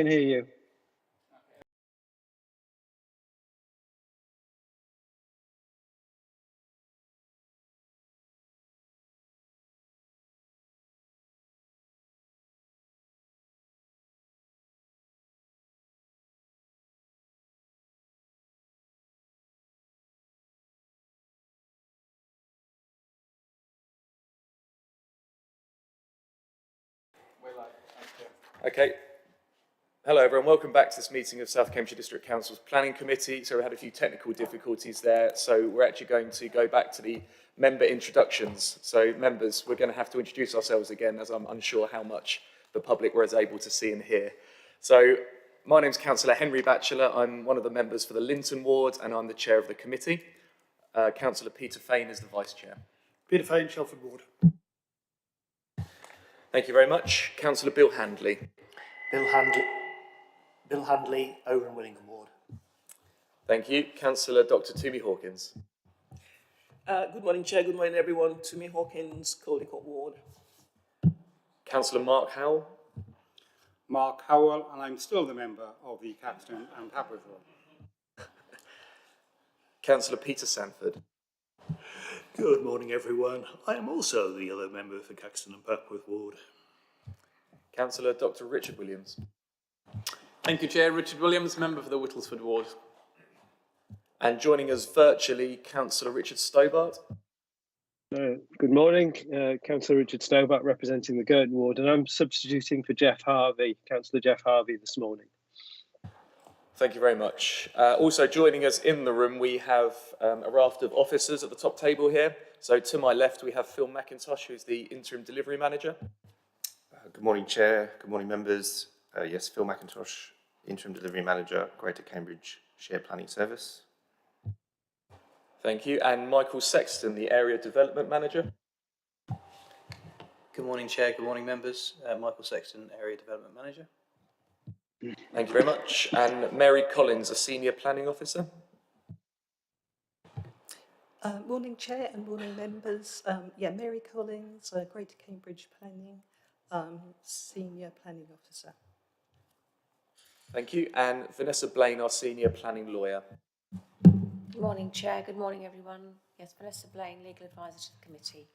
can hear you. Okay. Hello everyone, welcome back to this meeting of South Cambridgeshire District Council's Planning Committee. So we had a few technical difficulties there, so we're actually going to go back to the member introductions. So members, we're going to have to introduce ourselves again, as I'm unsure how much the public was able to see and hear. So my name's Councillor Henry Batchelor. I'm one of the members for the Linton Ward and I'm the chair of the committee. Councillor Peter Fain is the vice chair. Peter Fain, Shelford Ward. Thank you very much. Councillor Bill Handley. Bill Handley, Owen Willingham Ward. Thank you. Councillor Dr. Toomey Hawkins. Good morning, Chair. Good morning, everyone. Toomey Hawkins, Caldecott Ward. Councillor Mark Howell. Mark Howell, and I'm still the member of the Caxton and Papworth Ward. Councillor Peter Sanford. Good morning, everyone. I am also the other member for Caxton and Papworth Ward. Councillor Dr. Richard Williams. Thank you, Chair. Richard Williams, member for the Whittlesford Ward. And joining us virtually, Councillor Richard Stobart. Good morning, Councillor Richard Stobart representing the Girton Ward, and I'm substituting for Jeff Harvey, Councillor Jeff Harvey this morning. Thank you very much. Also joining us in the room, we have a raft of officers at the top table here. So to my left, we have Phil McIntosh, who's the Interim Delivery Manager. Good morning, Chair. Good morning, members. Yes, Phil McIntosh, Interim Delivery Manager, Greater Cambridge Shared Planning Service. Thank you. And Michael Sexton, the Area Development Manager. Good morning, Chair. Good morning, members. Michael Sexton, Area Development Manager. Thank you very much. And Mary Collins, a Senior Planning Officer. Morning, Chair, and morning, members. Mary Collins, Greater Cambridge Planning, Senior Planning Officer. Thank you. And Vanessa Blaine, our Senior Planning Lawyer. Good morning, Chair. Good morning, everyone. Yes, Vanessa Blaine, Legal Advisor to the committee.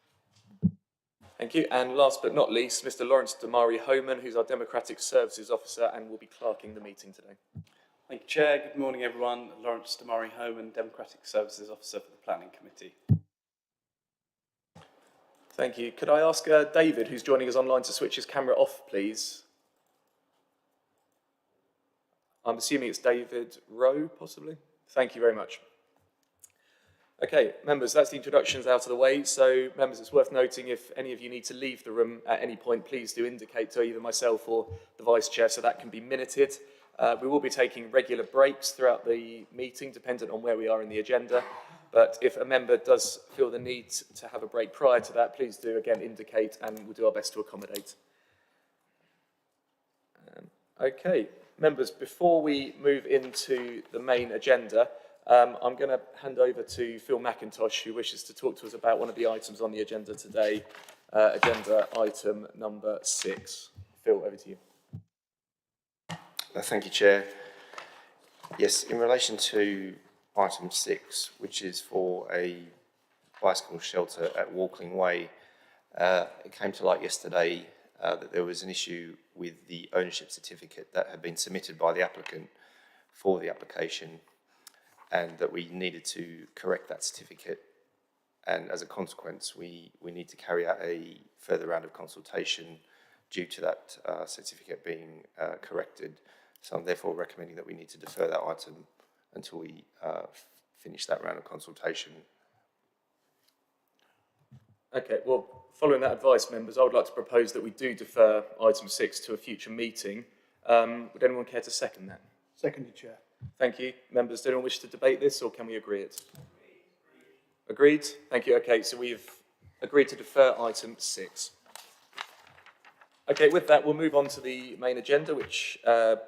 Thank you. And last but not least, Mr. Lawrence Damari Homan, who's our Democratic Services Officer and will be clerking the meeting today. Thank you, Chair. Good morning, everyone. Lawrence Damari Homan, Democratic Services Officer for the Planning Committee. Thank you. Could I ask David, who's joining us online, to switch his camera off, please? I'm assuming it's David Rowe, possibly. Thank you very much. Okay, members, that's the introductions out of the way. So, members, it's worth noting if any of you need to leave the room at any point, please do indicate to either myself or the Vice Chair so that can be minuted. We will be taking regular breaks throughout the meeting, dependent on where we are in the agenda. But if a member does feel the need to have a break prior to that, please do, again, indicate and we'll do our best to accommodate. Okay, members, before we move into the main agenda, I'm going to hand over to Phil McIntosh, who wishes to talk to us about one of the items on the agenda today, agenda item number 6. Phil, over to you. Thank you, Chair. Yes, in relation to item 6, which is for a bicycle shelter at Walkling Way, it came to light yesterday that there was an issue with the ownership certificate that had been submitted by the applicant for the application, and that we needed to correct that certificate. And as a consequence, we need to carry out a further round of consultation due to that certificate being corrected. So I'm therefore recommending that we need to defer that item until we finish that round of consultation. Okay, well, following that advice, members, I would like to propose that we do defer item 6 to a future meeting. Would anyone care to second that? Seconded, Chair. Thank you. Members, do anyone wish to debate this, or can we agree it? Agreed? Thank you. Okay, so we've agreed to defer item 6. Okay, with that, we'll move on to the main agenda, which,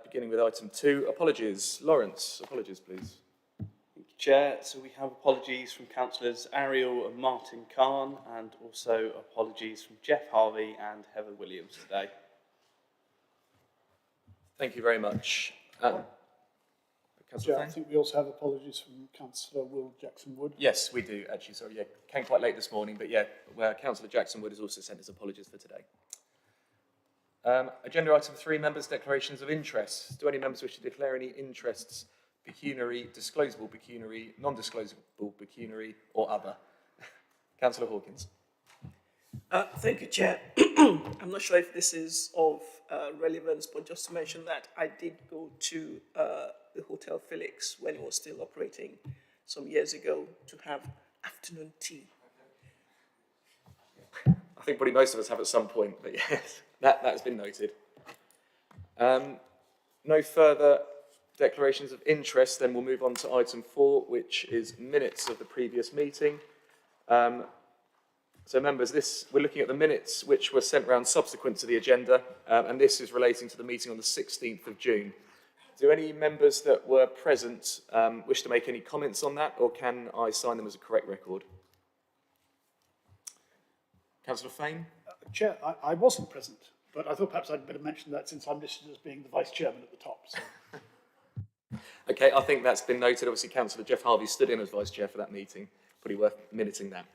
beginning with item 2, apologies. Lawrence, apologies, please. Thank you, Chair. So we have apologies from Councillors Ariel and Martin Khan, and also apologies from Jeff Harvey and Heather Williams today. Thank you very much. Councillor Chair, I Fane? think we also have apologies from Councillor Will Jackson-Wood. Yes, we do, actually. Sorry, yeah, came quite late this morning, but yeah, Councillor Jackson-Wood has also sent us apologies for today. Agenda item 3, members' declarations of interest. Do any members wish to declare any interests, pecuniary, disclosable pecuniary, non-disclosable pecuniary, or other? Councillor Hawkins. Thank you, Chair. I'm not sure if this is of relevance, but just to mention that I did go to the Hotel Felix when it was still operating some years ago to have afternoon tea. I think probably most of us have at some point, but yes, that has been noted. No further declarations of interest, then we'll move on to item 4, which is minutes of the previous meeting. So members, we're looking at the minutes which were sent round subsequent to the agenda, and this is relating to the meeting on the 16th of June. Do any members that were present wish to make any comments on that, or can I sign them as a correct record? Councillor Fane? Chair, I wasn't present, but I thought perhaps I'd better mention that since I'm listed as being the Vice Chairman at the top. So. Okay, I think that's been noted. Obviously, Councillor Jeff Harvey stood in as Vice Chair for that meeting. Pretty worth minuting that.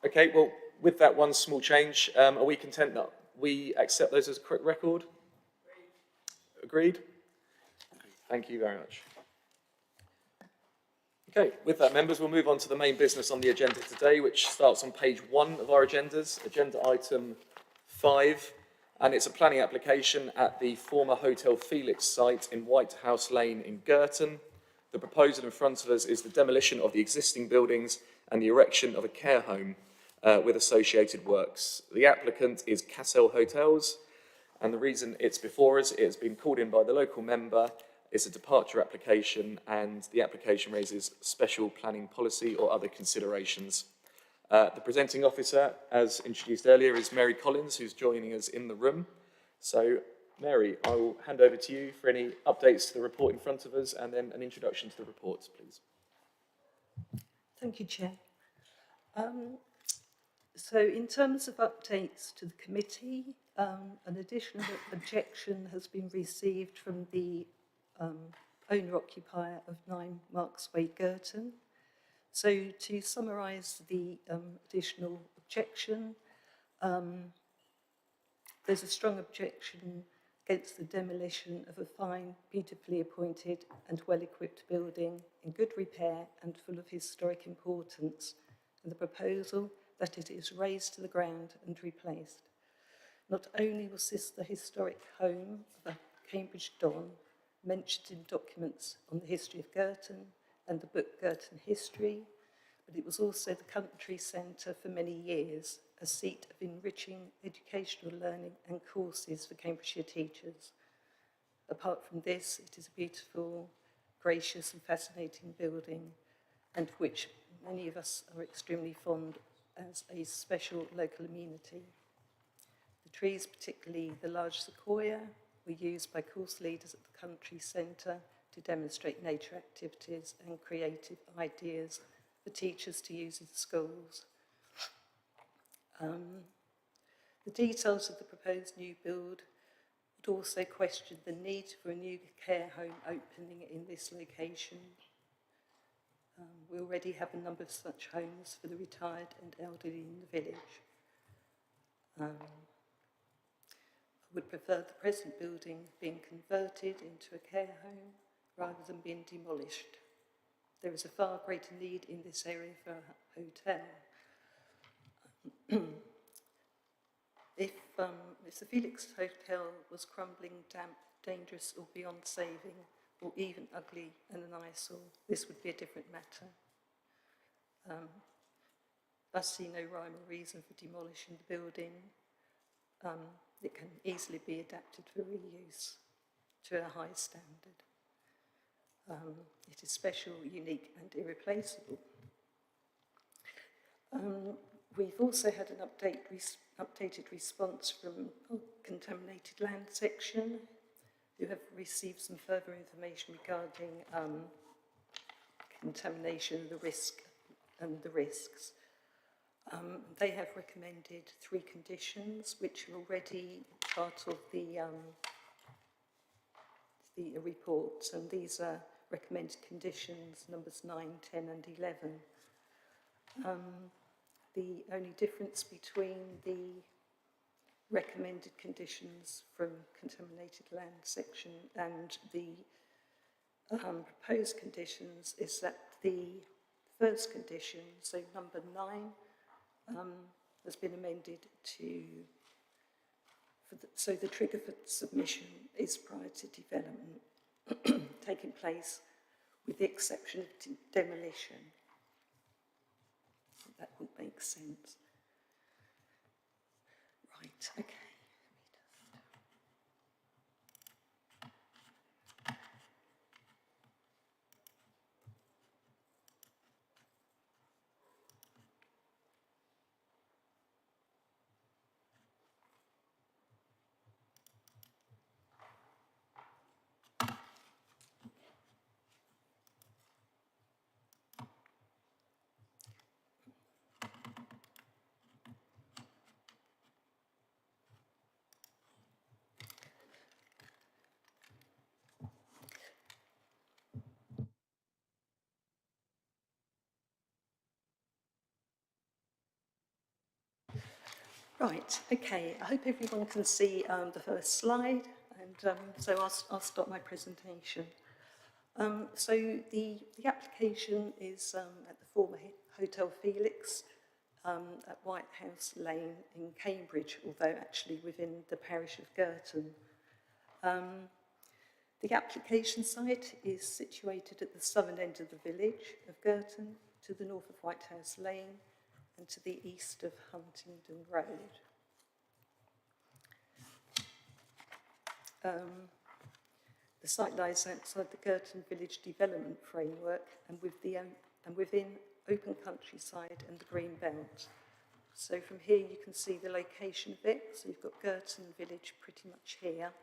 Okay, well, with that one small change, are we content that we accept those as a correct record? Agreed? Thank you very much. Okay, with that, members, we'll move on to the main business on the agenda today, which starts on page 1 of our agendas, agenda item 5, and it's a planning application at the former Hotel Felix site in White House Lane in Girton. The proposal in front of us is the demolition of the existing buildings and the erection of a care home with associated works. The applicant is Cassel Hotels, and the reason it's before us, it's been called in by the local member. It's a departure application, and the application raises special planning policy or other considerations. The presenting officer, as introduced earlier, is Mary Collins, who's joining us in the room. So, Mary, I will hand over to you for any updates to the report in front of us, and then an introduction to the reports, please. Thank you, Chair. So in terms of updates to the committee, an additional objection has been received from the owner-occupier of 9 Marks Way, Girton. So to summarise the additional objection, there's a strong objection against the demolition of a fine, beautifully appointed and well-equipped building in good repair and full of historic importance, and the proposal that it is razed to the ground and replaced. Not only was this the historic home of a Cambridge Don, mentioned in documents on the history of Girton and the book Girton History, but it was also the country centre for many years, a seat of enriching educational learning and courses for Cambridgeshire teachers. Apart from this, it is a beautiful, gracious and fascinating building, and which many of us are extremely fond as a special local amenity. The trees, particularly the large sequoia, were used by course leaders at the country centre to demonstrate nature activities and creative ideas for teachers to use in schools. The details of the proposed new build would also question the need for a new care home opening in this location. We already have a number of such homes for the retired and elderly in the village. I would prefer the present building being converted into a care home rather than being demolished. There is a far greater need in this area for a hotel. If the Felix Hotel was crumbling, damp, dangerous or beyond saving, or even ugly and an eyesore, this would be a different matter. I see no rhyme or reason for demolishing the building. It can easily be adapted for reuse to a high standard. It is special, unique and irreplaceable. We've also had an updated response from Contaminated Land Section, who have received some further information regarding contamination, the risk and the risks. They have recommended 3 conditions which are already part of the the report, and these are recommended conditions, numbers 9, 10 and 11. The only difference between the recommended conditions from contaminated land section and the proposed conditions is that the first condition, so number 9, has been amended to, so the trigger for submission is prior to development taking place with the exception of demolition. That would make sense. Right, okay. Right, okay, I hope everyone can see the first slide, and so I'll start my presentation. So the application is at the former Hotel Felix at White House Lane in Cambridge, although actually within the parish of Girton. The application site is situated at the southern end of the village of Girton, to the north of White House Lane, and to the east of Huntingdon Road. The site lies outside the Girton Village Development Framework and within open countryside and the Green Belt. So from here you can see the location of it. So you've got Girton Village pretty much here,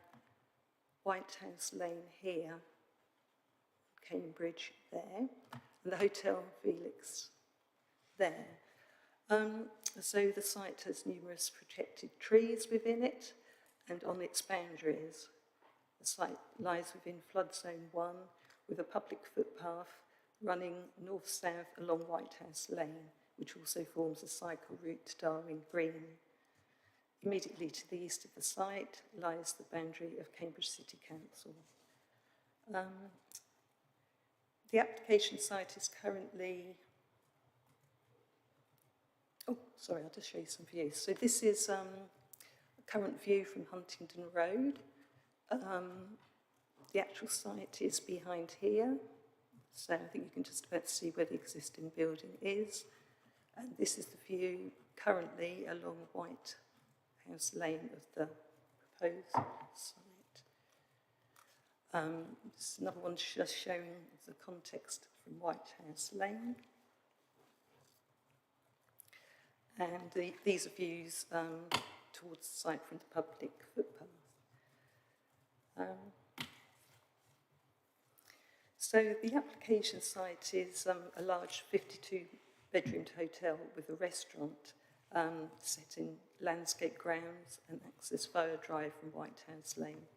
White House Lane here, Cambridge there, and the Hotel Felix there. So the site has numerous protected trees within it and on its boundaries. The site lies within flood zone 1 with a public footpath running north-south along White House Lane, which also forms a cycle route to Darwin Green. Immediately to the east of the site lies the boundary of Cambridge City Council. The application site is currently... Oh, sorry, I'll just show you some views. So this is a current view from Huntingdon Road. The actual site is behind here. So I think you can just about see where the existing building is. And this is the view currently along White House Lane of the proposed site. This is another one just showing the context from White House Lane. And these are views towards the site from the public footpath. So the application site is a large 52-bedroomed hotel with a restaurant set in landscape grounds and access via a drive from White House Lane.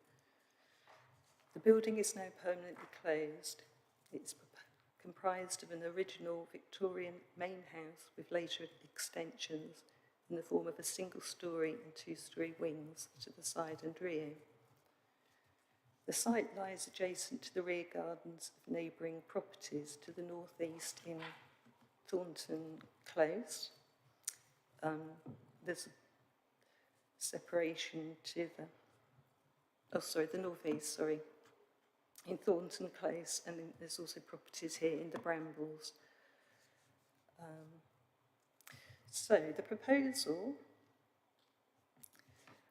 The building is now permanently closed. It's comprised of an original Victorian main house with later extensions in the form of a single-storey and two-storey wings to the side and rear. The site lies adjacent to the rear gardens of neighbouring properties to the northeast in Thornton Close. There's a separation to the northeast, in Thornton Close, and then there's also properties here in the Brambles. So the proposal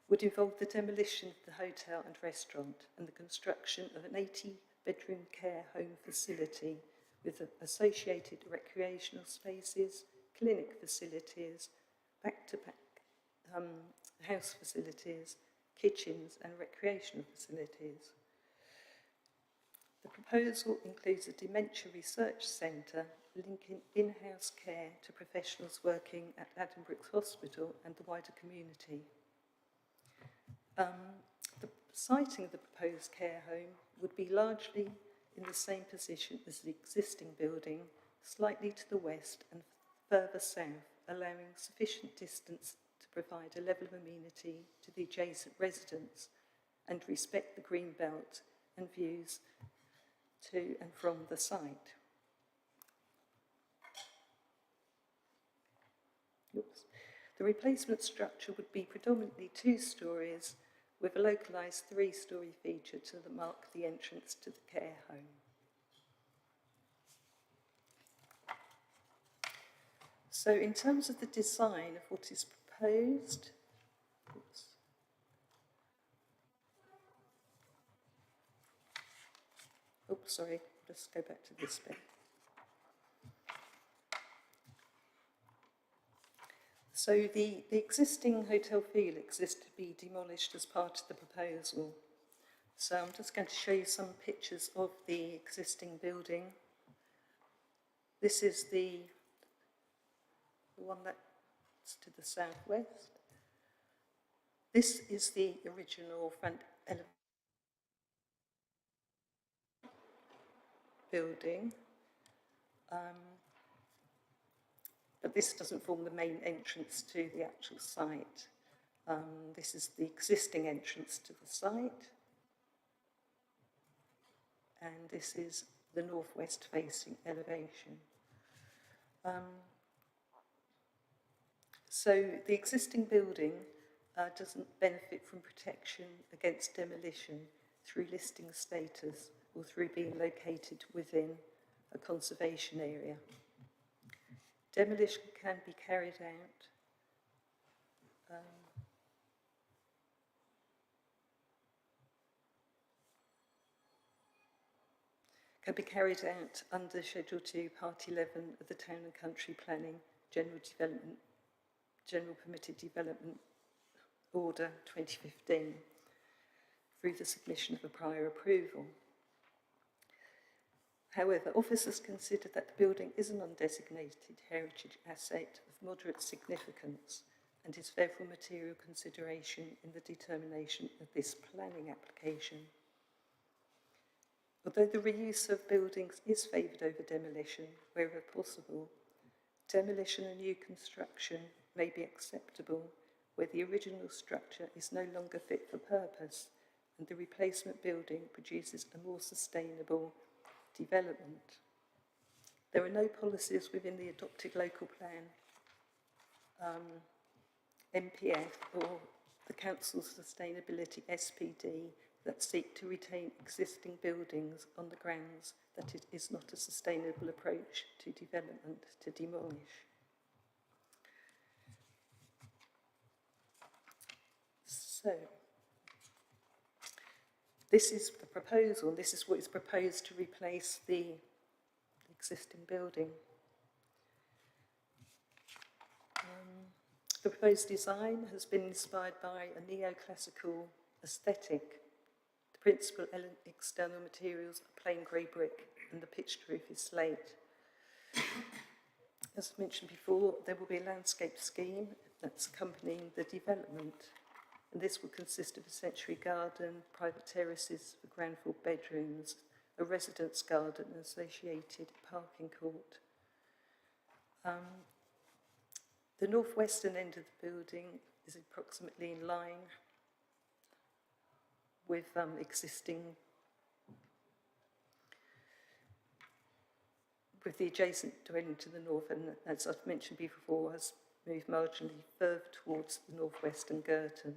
would involve the demolition of the hotel and restaurant and the construction of an 80-bedroom care home facility with associated recreational spaces, clinic facilities, back-to-back house facilities, kitchens and recreational facilities. The proposal includes a dementia research centre linking in-house care to professionals working at Addenbrooke's Hospital and the wider community. siting of the proposed care home would be largely in the same position as the existing building, slightly to the west and further south, allowing sufficient distance to provide a level of amenity to the adjacent residents and respect the green belt and views to and from the site. Oops. The replacement structure would be predominantly 2 stories with a localised 3-storey feature to mark the entrance to the care home. So in terms of the design of what is proposed, oops. Oops, sorry, let's go back to this bit. So the existing Hotel Felix is to be demolished as part of the proposal. So I'm just going to show you some pictures of the existing building. This is the one that's to the southwest. This is the original front building. But this doesn't form the main entrance to the actual site. This is the existing entrance to the site. And this is the northwest facing elevation. So the existing building doesn't benefit from protection against demolition through listing status or through being located within a conservation area. Demolition can be carried out under Schedule 2, Part 11 of the Town and Country Planning General Permitted Development Order 2015 through the submission of a prior approval. However, officers consider that the building is an undesignated heritage asset of moderate significance and is therefore material consideration in the determination of this planning application. Although the reuse of buildings is favoured over demolition wherever possible, demolition and new construction may be acceptable where the original structure is no longer fit for purpose and the replacement building produces a more sustainable development. There are no policies within the adopted local plan, MPF, or the Council's Sustainability SPD that seek to retain existing buildings on the grounds that it is not a sustainable approach to development to demolish. So, this is the proposal. This is what is proposed to replace the existing building. The proposed design has been inspired by a neoclassical aesthetic. The principal external materials are plain grey brick and the pitched roof is slate. As mentioned before, there will be a landscape scheme that's accompanying the development. And this will consist of a century garden, private terraces for ground floor bedrooms, a residence garden and associated parking court. The northwestern end of the building is approximately in line with with the adjacent dwelling to the north, and as I've mentioned before, has moved marginally further towards the northwestern Girton.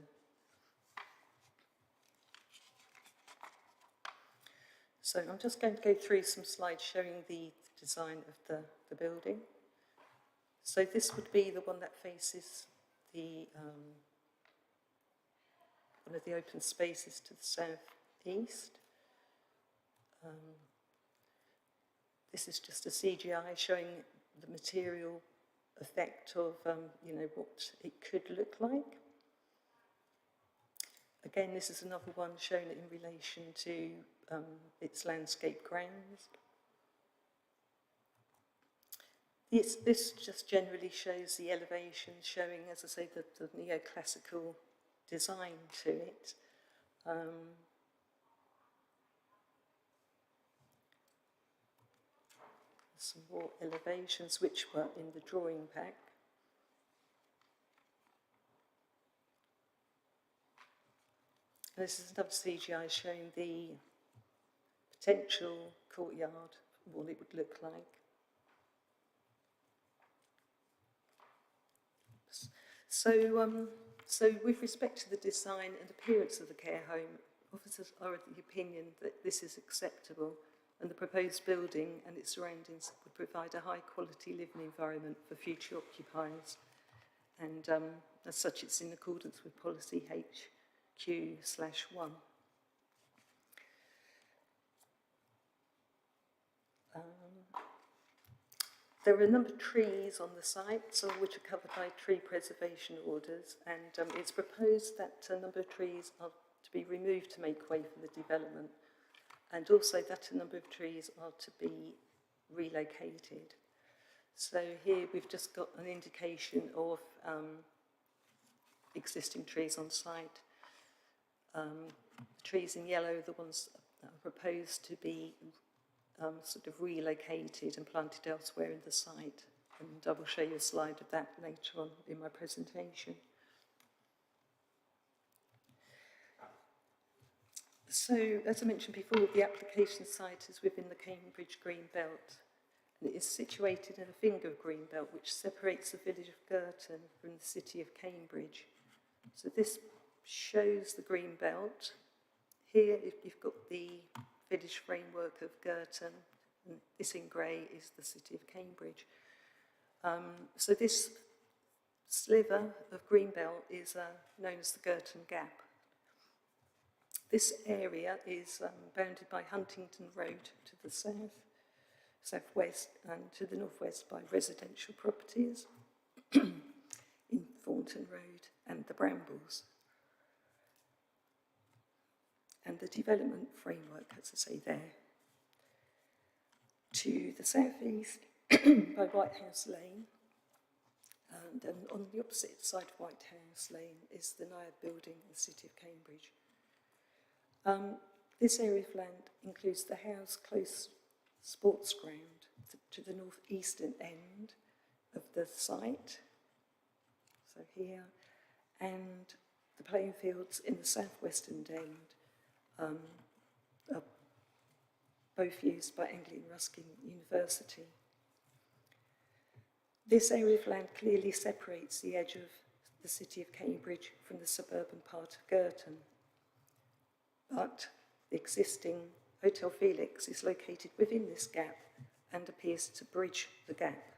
So I'm just going to go through some slides showing the design of the building. So this would be the one that faces the one of the open spaces to the southeast. This is just a CGI showing the material effect of what it could look like. Again, this is another one shown in relation to its landscape grounds. This just generally shows the elevation, showing, as I say, the neoclassical design to it. Some more elevations which were in the drawing pack. This is another CGI showing the potential courtyard, what it would look like. So with respect to the design and appearance of the care home, officers are of the opinion that this is acceptable, and the proposed building and its surroundings would provide a high quality living environment for future occupiers. And as such, it's in accordance with policy HQ/1. There are a number of trees on the site, some of which are covered by tree preservation orders, and it's proposed that a number of trees are to be removed to make way for the development, and also that a number of trees are to be relocated. So here we've just got an indication of existing trees on site. The trees in yellow are the ones that are proposed to be sort of relocated and planted elsewhere in the site, and I will show you a slide of that later on in my presentation. So, as I mentioned before, the application site is within the Cambridge Green Belt, and it is situated in a finger of green belt which separates the village of Girton from the city of Cambridge. So this shows the green belt. Here you've got the village framework of Girton, and this in grey is the city of Cambridge. So this sliver of green belt is known as the Girton Gap. This area is bounded by Huntington Road to the southwest, and to the northwest by residential properties in Thornton Road and the Brambles. And the development framework, as I say there. To the southeast by White House Lane, and on the opposite side of White House Lane is the Naiad building in the city of Cambridge. This area of land includes the House Close sports ground to the northeastern end of the site, so here, and the playing fields in the southwestern end are both used by Anglian Ruskin University. This area of land clearly separates the edge of the city of Cambridge from the suburban part of Girton, but the existing Hotel Felix is located within this gap and appears to bridge the gap.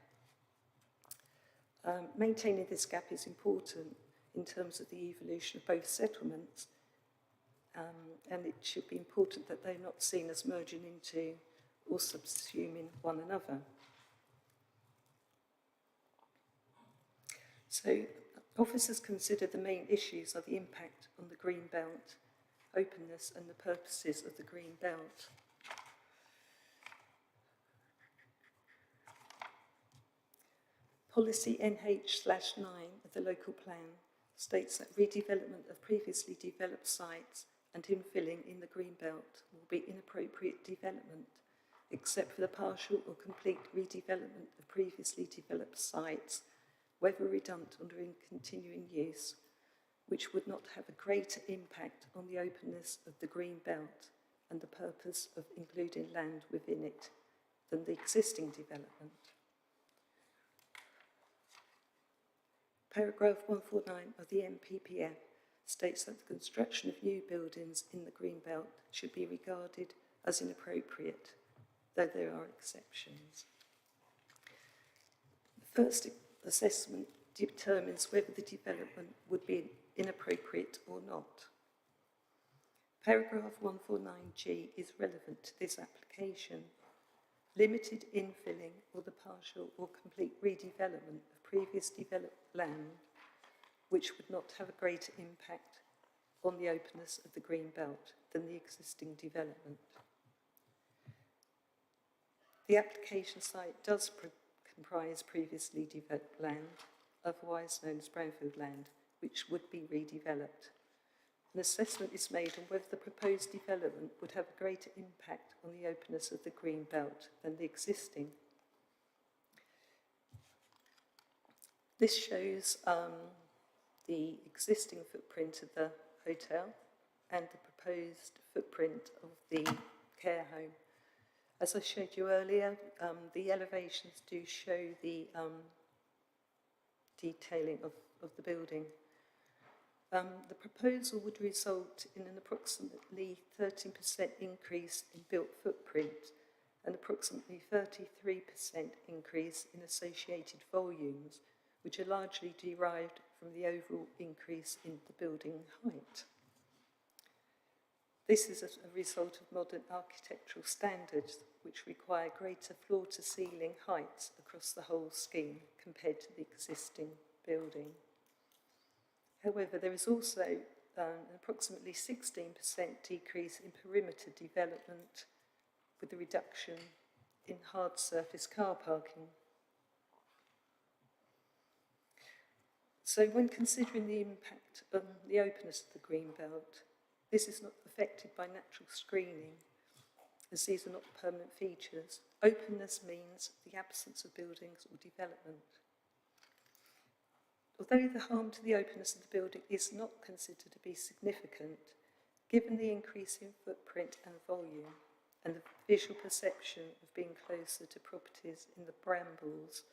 Maintaining this gap is important in terms of the evolution of both settlements, and it should be important that they're not seen as merging into or subsuming one another. So officers consider the main issues are the impact on the green belt, openness and the purposes of the green belt. Policy NH/9 of the local plan states that redevelopment of previously developed sites and infilling in the green belt will be inappropriate development, except for the partial or complete redevelopment of previously developed sites, whether redundant or in continuing use, which would not have a greater impact on the openness of the green belt and the purpose of including land within it than the existing development. Paragraph 149 of the NPPF states that the construction of new buildings in the green belt should be regarded as inappropriate, though there are exceptions. The first assessment determines whether the development would be inappropriate or not. Paragraph 149G is relevant to this application. Limited infilling or the partial or complete redevelopment of previous developed land, which would not have a greater impact on the openness of the green belt than the existing development. The application site does comprise previously developed land, otherwise known as brownfield land, which would be redeveloped. An assessment is made on whether the proposed development would have a greater impact on the openness of the green belt than the existing. This shows the existing footprint of the hotel and the proposed footprint of the care home. As I showed you earlier, the elevations do show the detailing of the building. The proposal would result in an approximately 13% increase in built footprint and approximately 33% increase in associated volumes, which are largely derived from the overall increase in the building height. This is a result of modern architectural standards which require greater floor-to-ceiling heights across the whole scheme compared to the existing building. However, there is also an approximately 16% decrease in perimeter development with a reduction in hard surface car parking. So when considering the impact on the openness of the green belt, this is not affected by natural screening, as these are not permanent features. Openness means the absence of buildings or development. Although the harm to the openness of the building is not considered to be significant, given the increase in footprint and volume and the visual perception of being closer to properties in the brambles,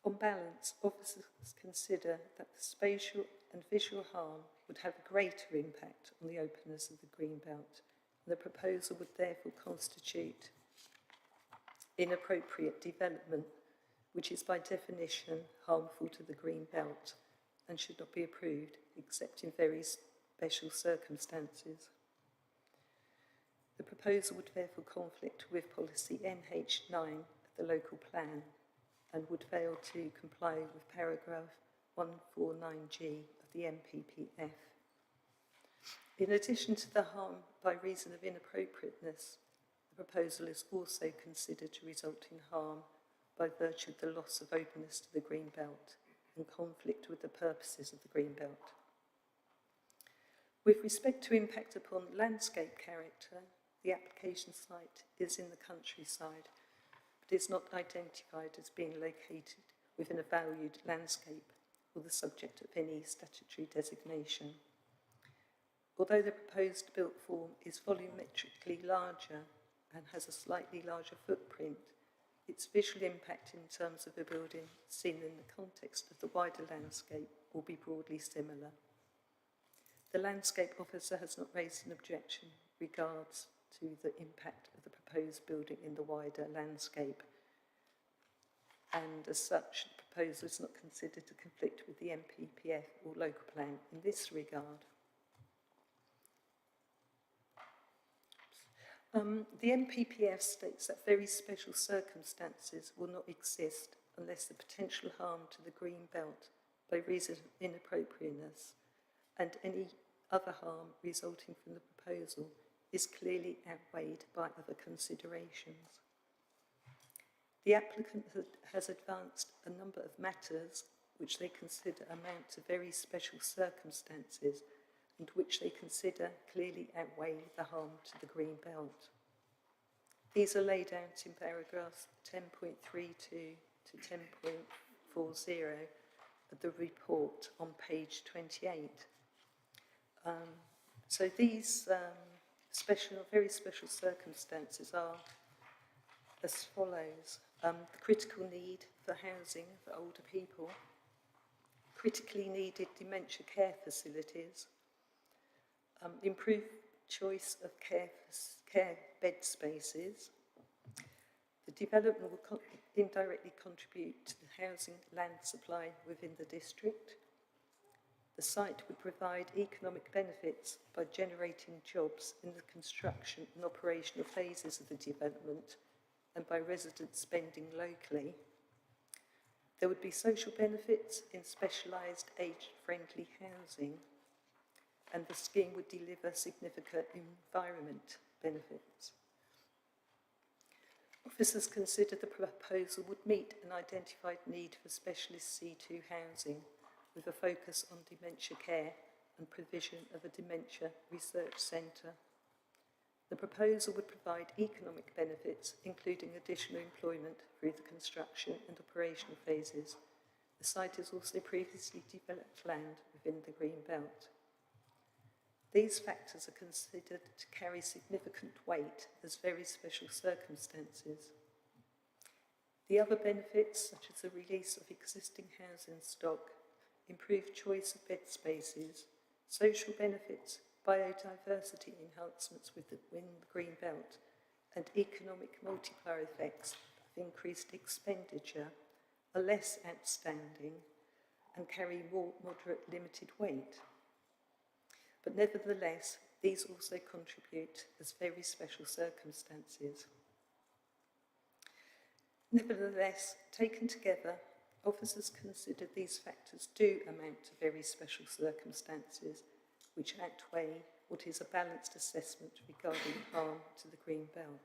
on balance, officers consider that the spatial and visual harm would have a greater impact on the openness of the green belt, and the proposal would therefore constitute inappropriate development, which is by definition harmful to the green belt and should not be approved except in very special circumstances. The proposal would therefore conflict with policy NH9 of the local plan and would fail to comply with paragraph 149G of the MPPF. In addition to the harm by reason of inappropriateness, the proposal is also considered to result in harm by virtue of the loss of openness to the green belt and conflict with the purposes of the green belt. With respect to impact upon landscape character, the application site is in the countryside, but is not identified as being located within a valued landscape or the subject of any statutory designation. Although the proposed built form is volumetrically larger and has a slightly larger footprint, its visual impact in terms of the building seen in the context of the wider landscape will be broadly similar. The landscape officer has not raised an objection regards to the impact of the proposed building in the wider landscape, and as such, the proposal is not considered to conflict with the MPPF or local plan in this regard. The MPPF states that very special circumstances will not exist unless the potential harm to the green belt by reason of inappropriateness and any other harm resulting from the proposal is clearly outweighed by other considerations. The applicant has advanced a number of matters which they consider amount to very special circumstances and which they consider clearly outweigh the harm to the green belt. These are laid out in paragraphs 10.32 to 10.40 of the report on page 28. So these very special circumstances are as follows. The critical need for housing for older people, critically needed dementia care facilities, improved choice of care bed spaces. The development will indirectly contribute to the housing land supply within the district. The site would provide economic benefits by generating jobs in the construction and operational phases of the development and by residents spending locally. There would be social benefits in specialised age-friendly housing, and the scheme would deliver significant environment benefits. Officers consider the proposal would meet an identified need for specialist C2 housing with a focus on dementia care and provision of a dementia research centre. The proposal would provide economic benefits, including additional employment through the construction and operational phases. The site has also previously developed land within the Green Belt. These factors are considered to carry significant weight as very special circumstances. The other benefits, such as the release of existing housing stock, improved choice of bed spaces, social benefits, biodiversity enhancements within the Green Belt, and economic multiplier effects of increased expenditure, are less outstanding and carry more moderate limited weight. But nevertheless, these also contribute as very special circumstances. Nevertheless, taken together, officers consider these factors do amount to very special circumstances which outweigh what is a balanced assessment regarding harm to the Green Belt.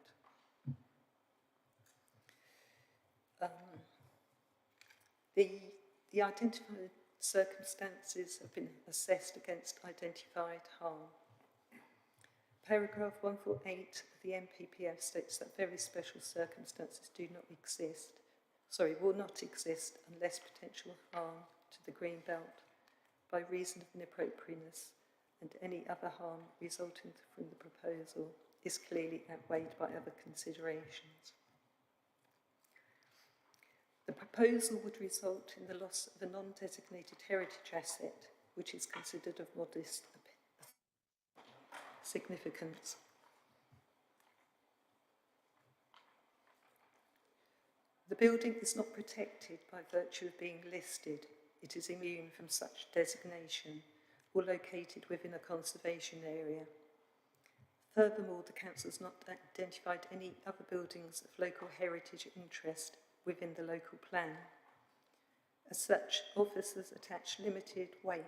The identified circumstances have been assessed against identified harm. Paragraph 148 of the MPPF states that very special circumstances will not exist unless potential harm to the Green Belt by reason of inappropriateness and any other harm resulting from the proposal is clearly outweighed by other considerations. The proposal would result in the loss of a non-designated heritage asset, which is considered of modest significance. The building is not protected by virtue of being listed. It is immune from such designation or located within a conservation area. Furthermore, the council has not identified any other buildings of local heritage interest within the local plan. As such, officers attach limited weight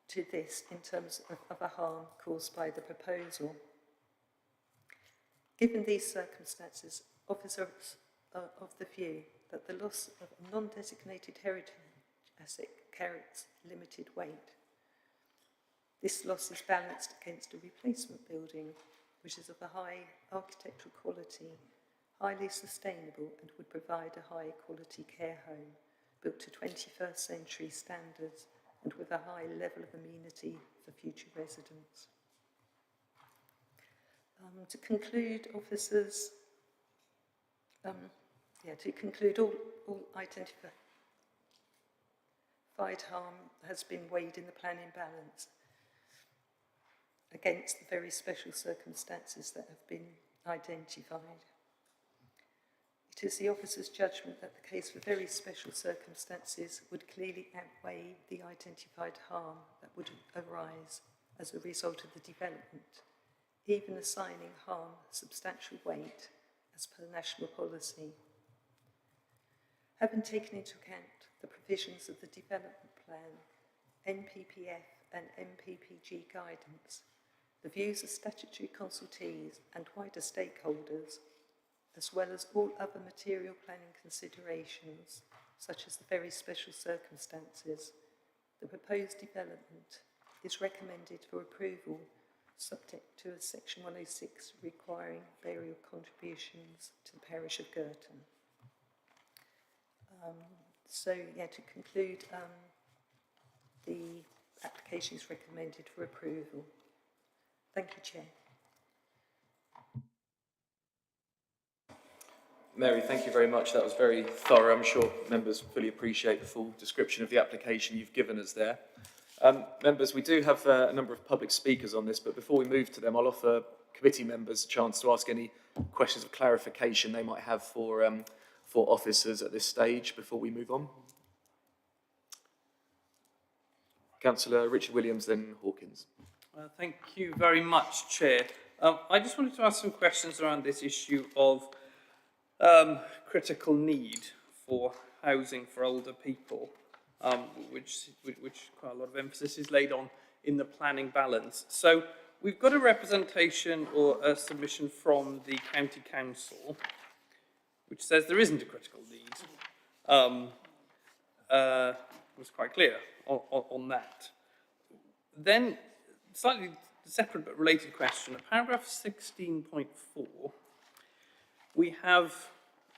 to this in terms of other harm caused by the proposal. Given these circumstances, officers are of the view that the loss of a non-designated heritage asset carries limited weight. This loss is balanced against a replacement building, which is of a high architectural quality, highly sustainable, and would provide a high quality care home built to 21st century standards and with a high level of amenity for future residents. To conclude, officers, all identified harm has been weighed in the planning balance against the very special circumstances that have been identified. It is the officer's judgment that the case for very special circumstances would clearly outweigh the identified harm that would arise as a result of the development, even assigning harm substantial weight as per national policy. Having taken into account the provisions of the development plan, NPPF and MPPG guidance, the views of statutory consultees and wider stakeholders, as well as all other material planning considerations, such as the very special circumstances, the proposed development is recommended for approval subject to a Section 106 requiring burial contributions to the parish of Girton. To conclude, the application is recommended for approval. Thank you, Chair. Mary, thank you very much. That was very thorough. I'm sure members fully appreciate the full description of the application you've given us there. Members, we do have a number of public speakers on this, but before we move to them, I'll offer committee members a chance to ask any questions of clarification they might have for officers at this stage before we move on. Councillor Richard Williams, then Hawkins. Thank you very much, Chair. I just wanted to ask some questions around this issue of critical need for housing for older people, which quite a lot of emphasis is laid on in the planning balance. So we've got a representation or a submission from the County Council, which says there isn't a critical need. It was quite clear on that. Then, slightly separate but related question. At paragraph 16.4, we have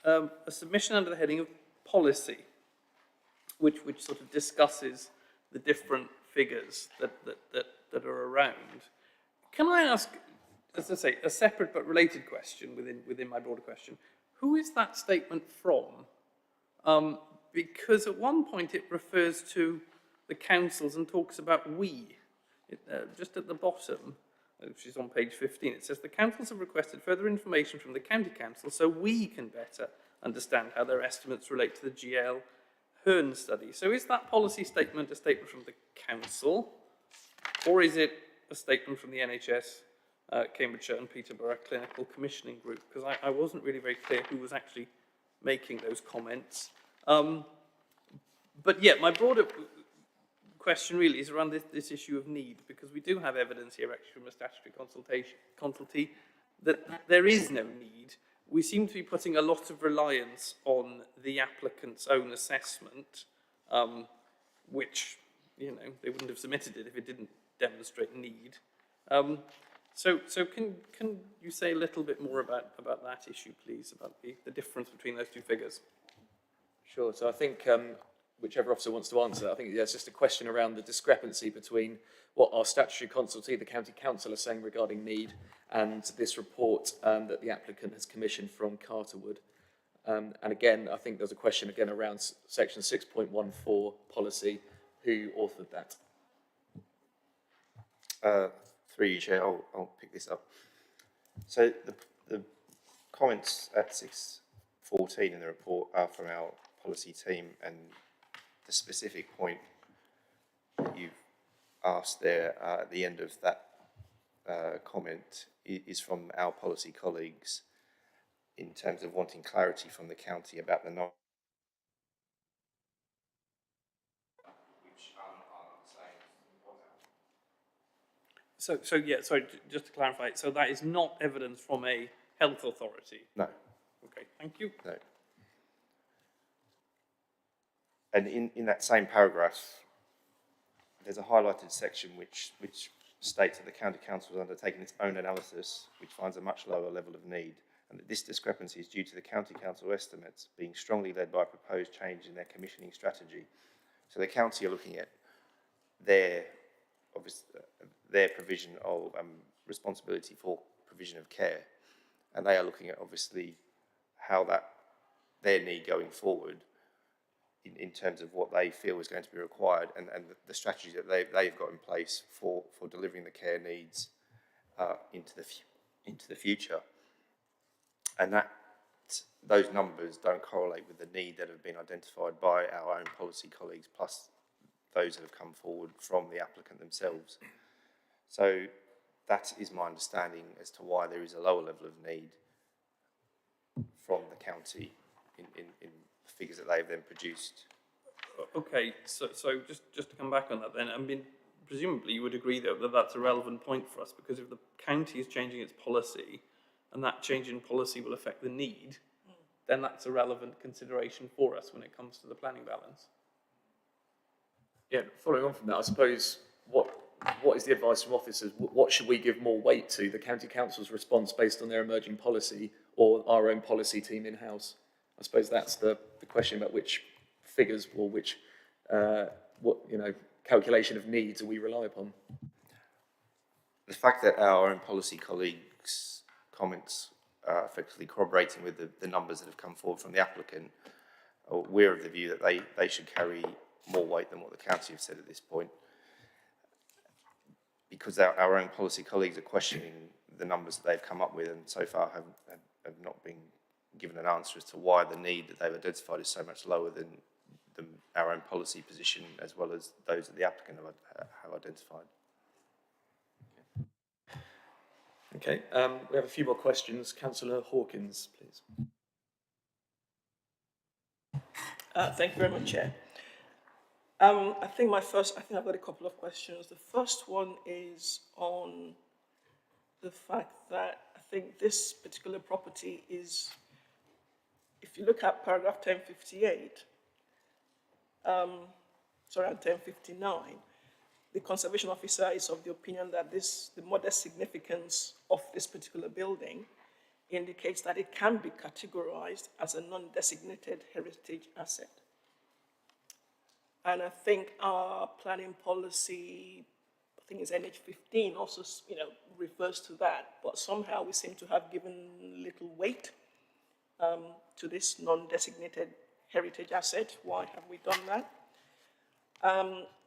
a submission under the heading of policy, which sort of discusses the different figures that are around. Can I ask, as I say, a separate but related question within my broader question? Who is that statement from? Because at one point it refers to the councils and talks about we. Just at the bottom, which is on page 15, it says the councils have requested further information from the county council so we can better understand how their estimates relate to the GL Hearn study. So is that policy statement a statement from the council, or is it a statement from the NHS, Cambridgeshire and Peterborough Clinical Commissioning Group? Because I wasn't really very clear who was actually making those comments. But yeah, my broader question really is around this issue of need, because we do have evidence here actually from a statutory consultee that there is no need. We seem to be putting a lot of reliance on the applicant's own assessment, which, you know, they wouldn't have submitted it if it didn't demonstrate need. So can you say a little bit more about that issue, please, about the difference between those two figures? Sure. So I think whichever officer wants to answer, I think it's just a question around the discrepancy between what our statutory consultee, the county council, are saying regarding need, and this report that the applicant has commissioned from Carterwood. And again, I think there's a question again around section 6.14 policy. Who authored that? Through you, Chair, I'll pick this up. So the comments at 6.14 in the report are from our policy team, and the specific point that you've asked there at the end of that comment is from our policy colleagues in terms of wanting clarity from the county about the which I'm saying. So yeah, sorry, just to clarify, so that is not evidence from a health authority? No. Okay, thank you. No. And in that same paragraph, there's a highlighted section which states that the county council has undertaken its own analysis, which finds a much lower level of need, and that this discrepancy is due to the county council estimates being strongly led by a proposed change in their commissioning strategy. So the county are looking at their provision of responsibility for provision of care, and they are looking at obviously how their need going forward in terms of what they feel is going to be required, and the strategy that they've got in place for delivering the care needs into the future. And those numbers don't correlate with the need that have been identified by our own policy colleagues, plus those that have come forward from the applicant themselves. So that is my understanding as to why there is a lower level of need from the county in the figures that they've then produced. Okay, so just to come back on that then, I mean, presumably you would agree though that that's a relevant point for us, because if the county is changing its policy and that change in policy will affect the need, then that's a relevant consideration for us when it comes to the planning balance. Yeah, following on from that, I suppose what is the advice from officers? What should we give more weight to? The county council's response based on their emerging policy, or our own policy team in-house? I suppose that's the question about which figures or which calculation of needs do we rely upon. The fact that our own policy colleagues' comments are effectively corroborating with the numbers that have come forward from the applicant, we're of the view that they should carry more weight than what the county have said at this point, because our own policy colleagues are questioning the numbers that they've come up with, and so far have not been given an answer as to why the need that they've identified is so much lower than our own policy position, as well as those that the applicant have identified. Okay, we have a few more questions. Councillor Hawkins, please. Thank you very much, Chair. I think I've got a couple of questions. The first one is on the fact that I think this particular property is, if you look at paragraph 1058, sorry, on 1059, the conservation officer is of the opinion that the modest significance of this particular building indicates that it can be categorized as a non-designated heritage asset. And I think our planning policy, I think it's NH15, also, refers to that, but somehow we seem to have given little weight to this non-designated heritage asset. Why have we done that?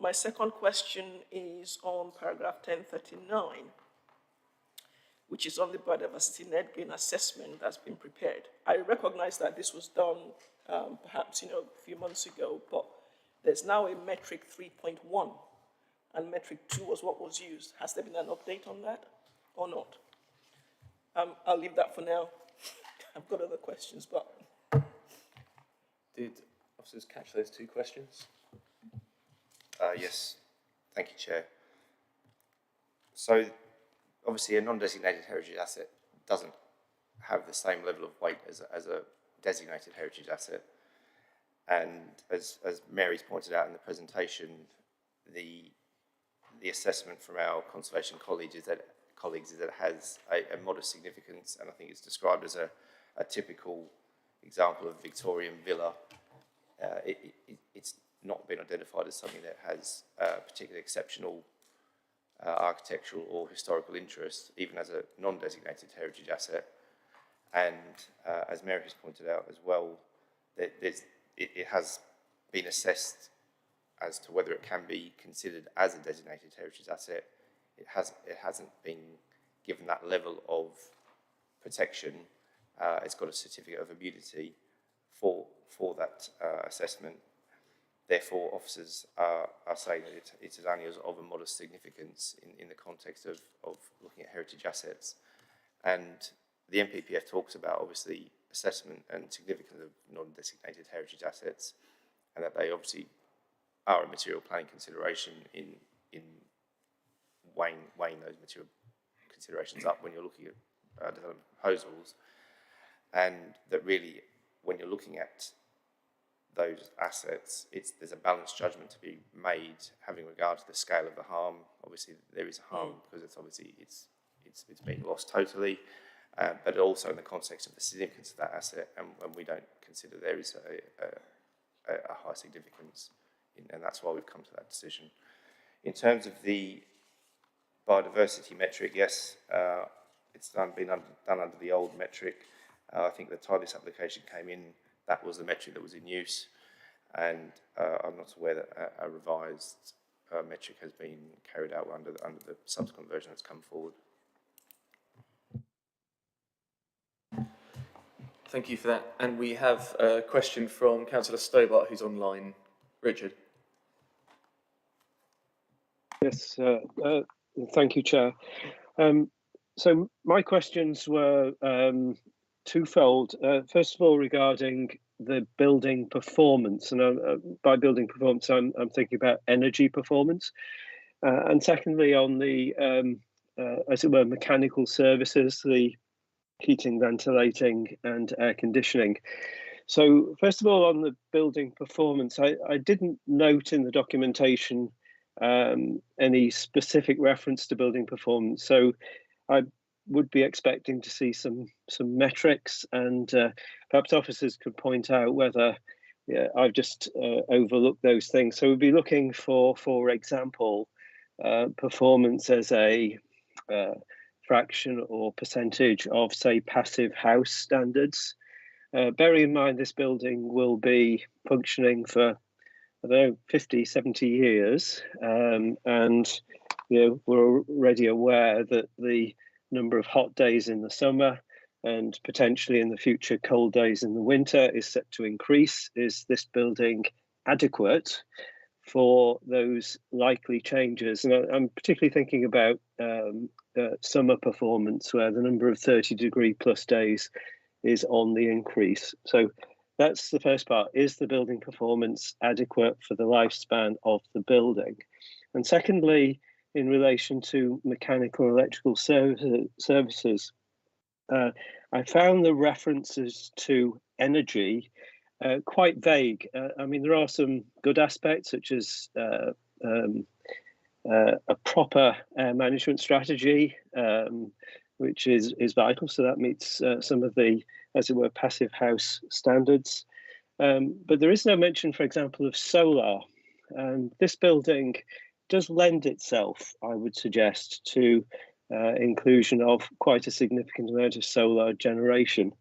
My second question is on paragraph 1039, which is on the biodiversity net gain assessment that's been prepared. I recognize that this was done perhaps a few months ago, but there's now a metric 3.1, and metric 2 was what was used. Has there been an update on that or not? I'll leave that for now. I've got other questions, but... Did officers catch those two questions? Yes, thank you, Chair. So, obviously, a non-designated heritage asset doesn't have the same level of weight as a designated heritage asset. And as Mary's pointed out in the presentation, the assessment from our conservation colleagues is that it has a modest significance, and I think it's described as a typical example of Victorian villa. It's not been identified as something that has particularly exceptional architectural or historical interest, even as a non-designated heritage asset. And as Mary has pointed out as well, it has been assessed as to whether it can be considered as a designated heritage asset. It hasn't been given that level of protection. It's got a certificate of immunity for that assessment. Therefore, officers are saying that it is only of a modest significance in the context of looking at heritage assets. And the NPPF talks about, obviously, assessment and significance of non-designated heritage assets, and that they obviously are a material planning consideration in weighing those material considerations up when you're looking at development proposals, and that really, when you're looking at those assets, there's a balanced judgment to be made having regard to the scale of the harm. Obviously, there is harm because it's being lost totally, but also in the context of the significance of that asset, and we don't consider there is a high significance, and that's why we've come to that decision. In terms of the biodiversity metric, yes, it's been done under the old metric. I think the time this application came in, that was the metric that was in use, and I'm not aware that a revised metric has been carried out under the subsequent version that's come forward. Thank you for that. And we have a question from Councillor Stobart, who's online. Richard. Yes, thank you, Chair. So my questions were twofold. First of all, regarding the building performance, and by building performance, I'm thinking about energy performance. And secondly, on the, as it were, mechanical services, the heating, ventilating, and air conditioning. So first of all, on the building performance, I didn't note in the documentation any specific reference to building performance. So I would be expecting to see some metrics, and perhaps officers could point out whether I've just overlooked those things. So we'd be looking for example, performance as a fraction or percentage of, say, passive house standards. Bearing in mind this building will be functioning for, I don't know, 50, 70 years, and we're already aware that the number of hot days in the summer and potentially in the future cold days in the winter is set to increase. Is this building adequate for those likely changes? And I'm particularly thinking about summer performance, where the number of 30-degree plus days is on the increase. So that's the first part. Is the building performance adequate for the lifespan of the building? And secondly, in relation to mechanical and electrical services, I found the references to energy quite vague. I mean, there are some good aspects, such as a proper management strategy, which is vital. So that meets some of the, as it were, passive house standards. But there is no mention, for example, of solar. This building does lend itself, I would suggest, to inclusion of quite a significant amount of solar generation.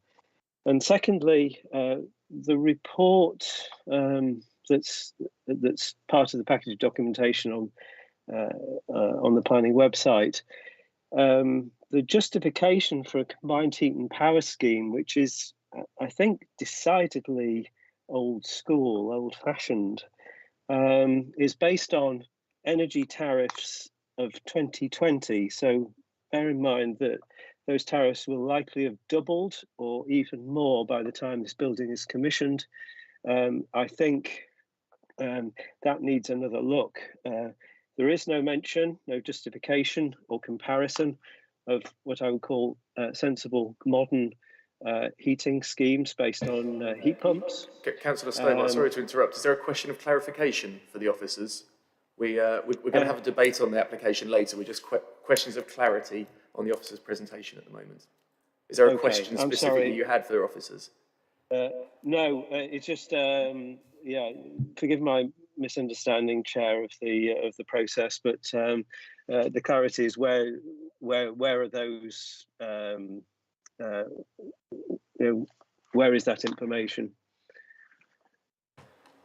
And secondly, the report that's part of the package of documentation on the planning website, the justification for a combined heat and power scheme, which is, I think, decidedly old school, old-fashioned, is based on energy tariffs of 2020. So bear in mind that those tariffs will likely have doubled or even more by the time this building is commissioned. I think that needs another look. There is no mention, no justification or comparison of what I would call sensible modern heating schemes based on heat pumps. Councillor Stobart, sorry to interrupt. Is there a question of clarification for the officers? We're going to have a debate on the application later. We're just questions of clarity on the officers' presentation at the moment. Is there a question specifically you had for the officers? No, it's just yeah. Forgive my misunderstanding, Chair, of the process, but the clarity is where are those? Where is that information?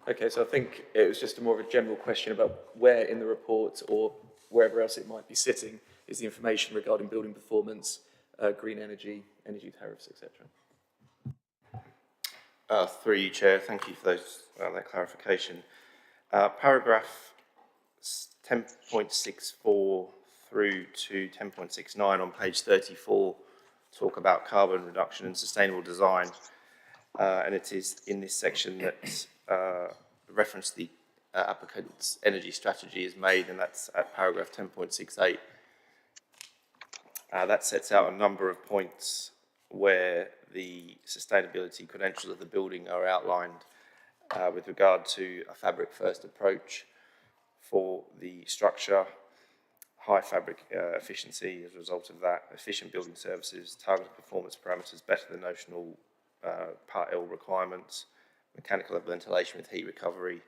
Okay, so I think it was just more of a general question about where in the report or wherever else it might be sitting is the information regarding building performance, green energy, energy tariffs, etc. Through you, Chair, thank you for that clarification. Paragraph 10.64 through to 10.69 on page 34 talk about carbon reduction and sustainable design, and it is in this section that reference the applicant's energy strategy is made, and that's at paragraph 10.68. That sets out a number of points where the sustainability credentials of the building are outlined with regard to a fabric first approach for the structure, high fabric efficiency as a result of that, efficient building services, targeted performance parameters better than notional Part L requirements, mechanical ventilation with heat recovery,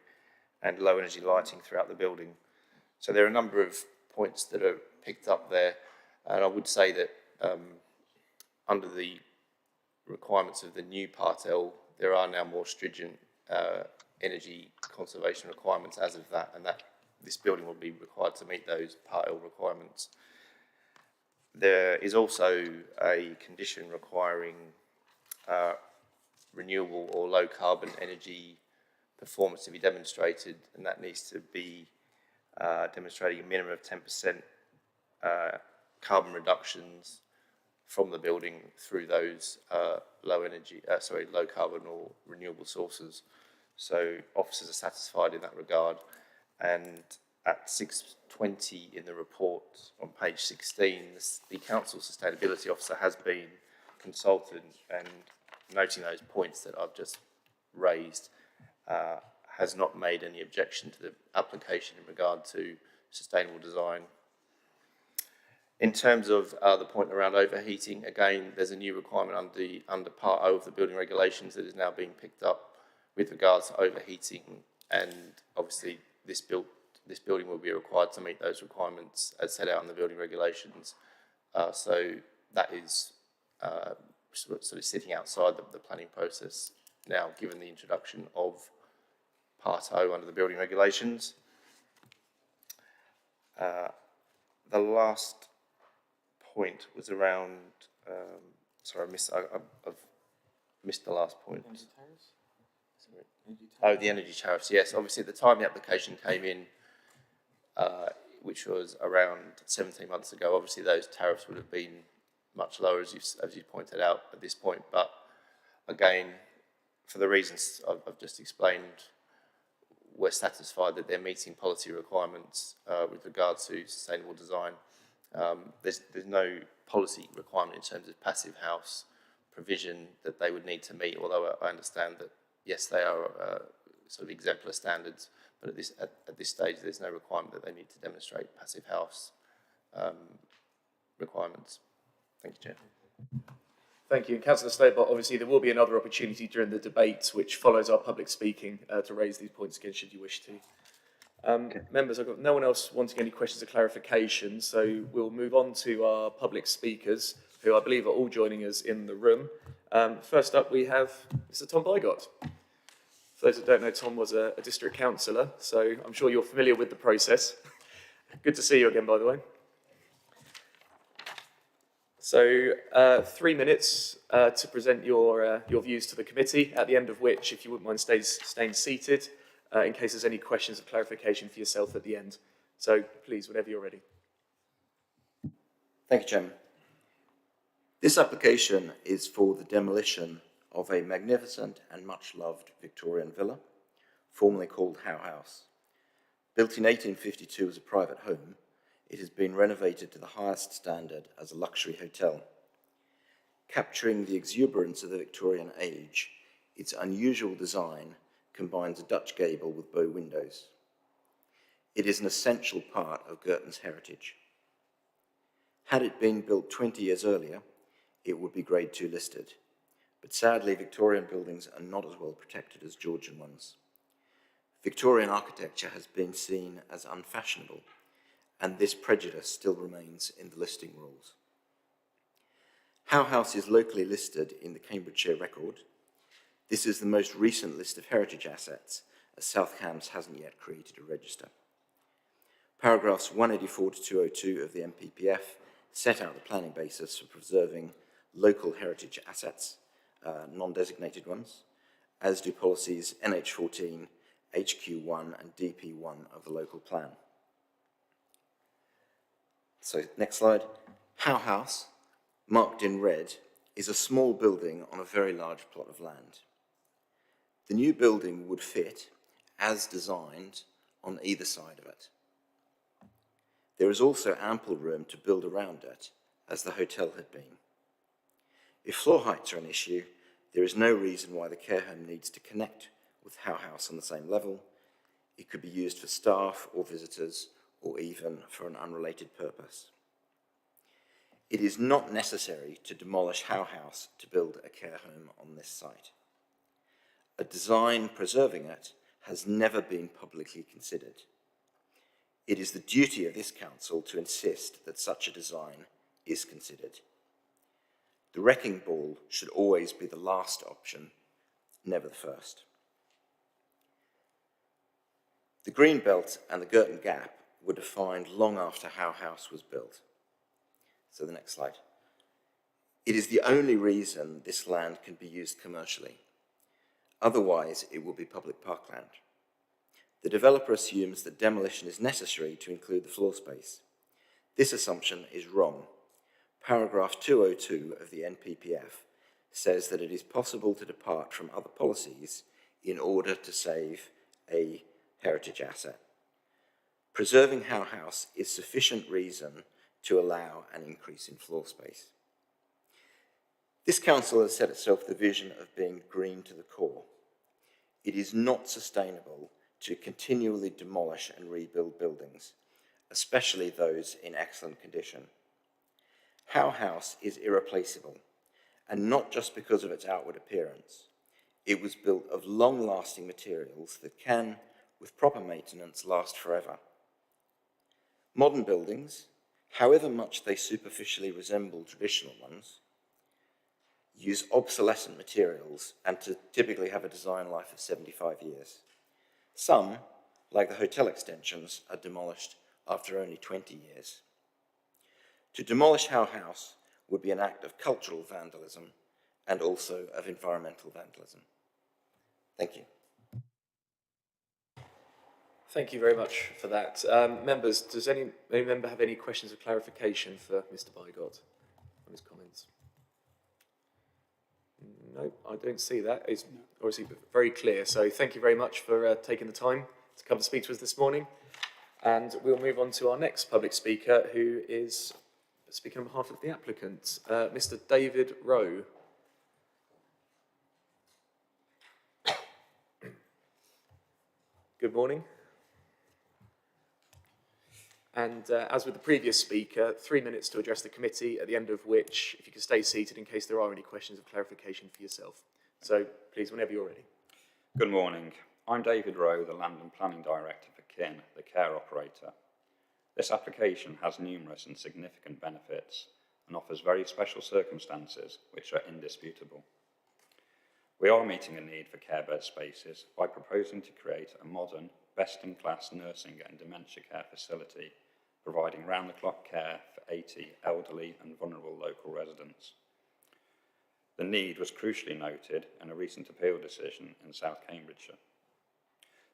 and low energy lighting throughout the building. So there are a number of points that are picked up there, and I would say that under the requirements of the new Part L, there are now more stringent energy conservation requirements as of that, and that this building will be required to meet those Part L requirements. There is also a condition requiring renewable or low carbon energy performance to be demonstrated, and that needs to be demonstrating a minimum of 10% carbon reductions from the building through those low carbon or renewable sources. So officers are satisfied in that regard. And at 6.20 in the report on page 16, the Council Sustainability Officer has been consulted, and noting those points that I've just raised, has not made any objection to the application in regard to sustainable design. In terms of the point around overheating, again, there's a new requirement under Part O of the building regulations that is now being picked up with regards to overheating, and obviously this building will be required to meet those requirements as set out in the building regulations. So that is sort of sitting outside the planning process now, given the introduction of Part O under the building regulations. The last point was around, sorry, I've missed the last point. Energy tariffs? Oh, the energy tariffs, yes. Obviously, at the time the application came in, which was around 17 months ago, obviously those tariffs would have been much lower, as you pointed out at this point. But again, for the reasons I've just explained, we're satisfied that they're meeting policy requirements with regard to sustainable design. There's no policy requirement in terms of passive house provision that they would need to meet, although I understand that yes, they are sort of exemplar standards, but at this stage, there's no requirement that they need to demonstrate passive house requirements. Thank you, Chair. Thank you. And Councillor Stobart, obviously there will be another opportunity during the debate which follows our public speaking to raise these points again should you wish to. Members, I've got no one else wanting any questions or clarification, so we'll move on to our public speakers, who I believe are all joining us in the room. First up, we have Mr. Tom Bygott. For those that don't know, Tom was a district councillor, so I'm sure you're familiar with the process. Good to see you again, by the way. So 3 minutes to present your views to the committee, at the end of which, if you wouldn't mind staying seated, in case there's any questions or clarification for yourself at the end. So please, whenever you're ready. Thank you, Chairman. This application is for the demolition of a magnificent and much-loved Victorian villa, formerly called Howe House. Built in 1852 as a private home, it has been renovated to the highest standard as a luxury hotel. Capturing the exuberance of the Victorian age, its unusual design combines a Dutch gable with bow windows. It is an essential part of Girton's heritage. Had it been built 20 years earlier, it would be Grade 2 listed, but sadly Victorian buildings are not as well protected as Georgian ones. Victorian architecture has been seen as unfashionable, and this prejudice still remains in the listing rules. Howe House is locally listed in the Cambridgeshire Record. This is the most recent list of heritage assets, as South Cambs hasn't yet created a register. Paragraphs 184 to 202 of the MPPF set out the planning basis for preserving local heritage assets, non-designated ones, as do policies NH14, HQ1 and DP1 of the local plan. So, next slide. Howe House, marked in red, is a small building on a very large plot of land. The new building would fit, as designed, on either side of it. There is also ample room to build around it, as the hotel had been. If floor heights are an issue, there is no reason why the care home needs to connect with Howe House on the same level. It could be used for staff or visitors, or even for an unrelated purpose. It is not necessary to demolish Howe House to build a care home on this site. A design preserving it has never been publicly considered. It is the duty of this council to insist that such a design is considered. The wrecking ball should always be the last option, never the first. The Green Belt and the Girton Gap were defined long after Howe House was built. So the next slide. It is the only reason this land can be used commercially. Otherwise, it will be public parkland. The developer assumes that demolition is necessary to include the floor space. This assumption is wrong. Paragraph 202 of the NPPF says that it is possible to depart from other policies in order to save a heritage asset. Preserving Howe House is sufficient reason to allow an increase in floor space. This council has set itself the vision of being green to the core. It is not sustainable to continually demolish and rebuild buildings, especially those in excellent condition. Howe House is irreplaceable, and not just because of its outward appearance. It was built of long-lasting materials that can, with proper maintenance, last forever. Modern buildings, however much they superficially resemble traditional ones, use obsolescent materials and to typically have a design life of 75 years. Some, like the hotel extensions, are demolished after only 20 years. To demolish Howe House would be an act of cultural vandalism and also of environmental vandalism. Thank you. Thank you very much for that. Members, does any member have any questions or clarification for Mr. Bygott on his comments? No, I don't see that. It's obviously very clear. So thank you very much for taking the time to come to speak to us this morning. And we'll move on to our next public speaker, who is speaking on behalf of the applicant, Mr. David Rowe. Good morning. And as with the previous speaker, 3 minutes to address the committee, at the end of which, if you could stay seated in case there are any questions of clarification for yourself. So please, whenever you're ready. Good morning. I'm David Rowe, the Land and Planning Director for KIN, the care operator. This application has numerous and significant benefits and offers very special circumstances which are indisputable. We are meeting a need for care bed spaces by proposing to create a modern, best-in-class nursing and dementia care facility, providing round-the-clock care for 80 elderly and vulnerable local residents. The need was crucially noted in a recent appeal decision in South Cambridgeshire.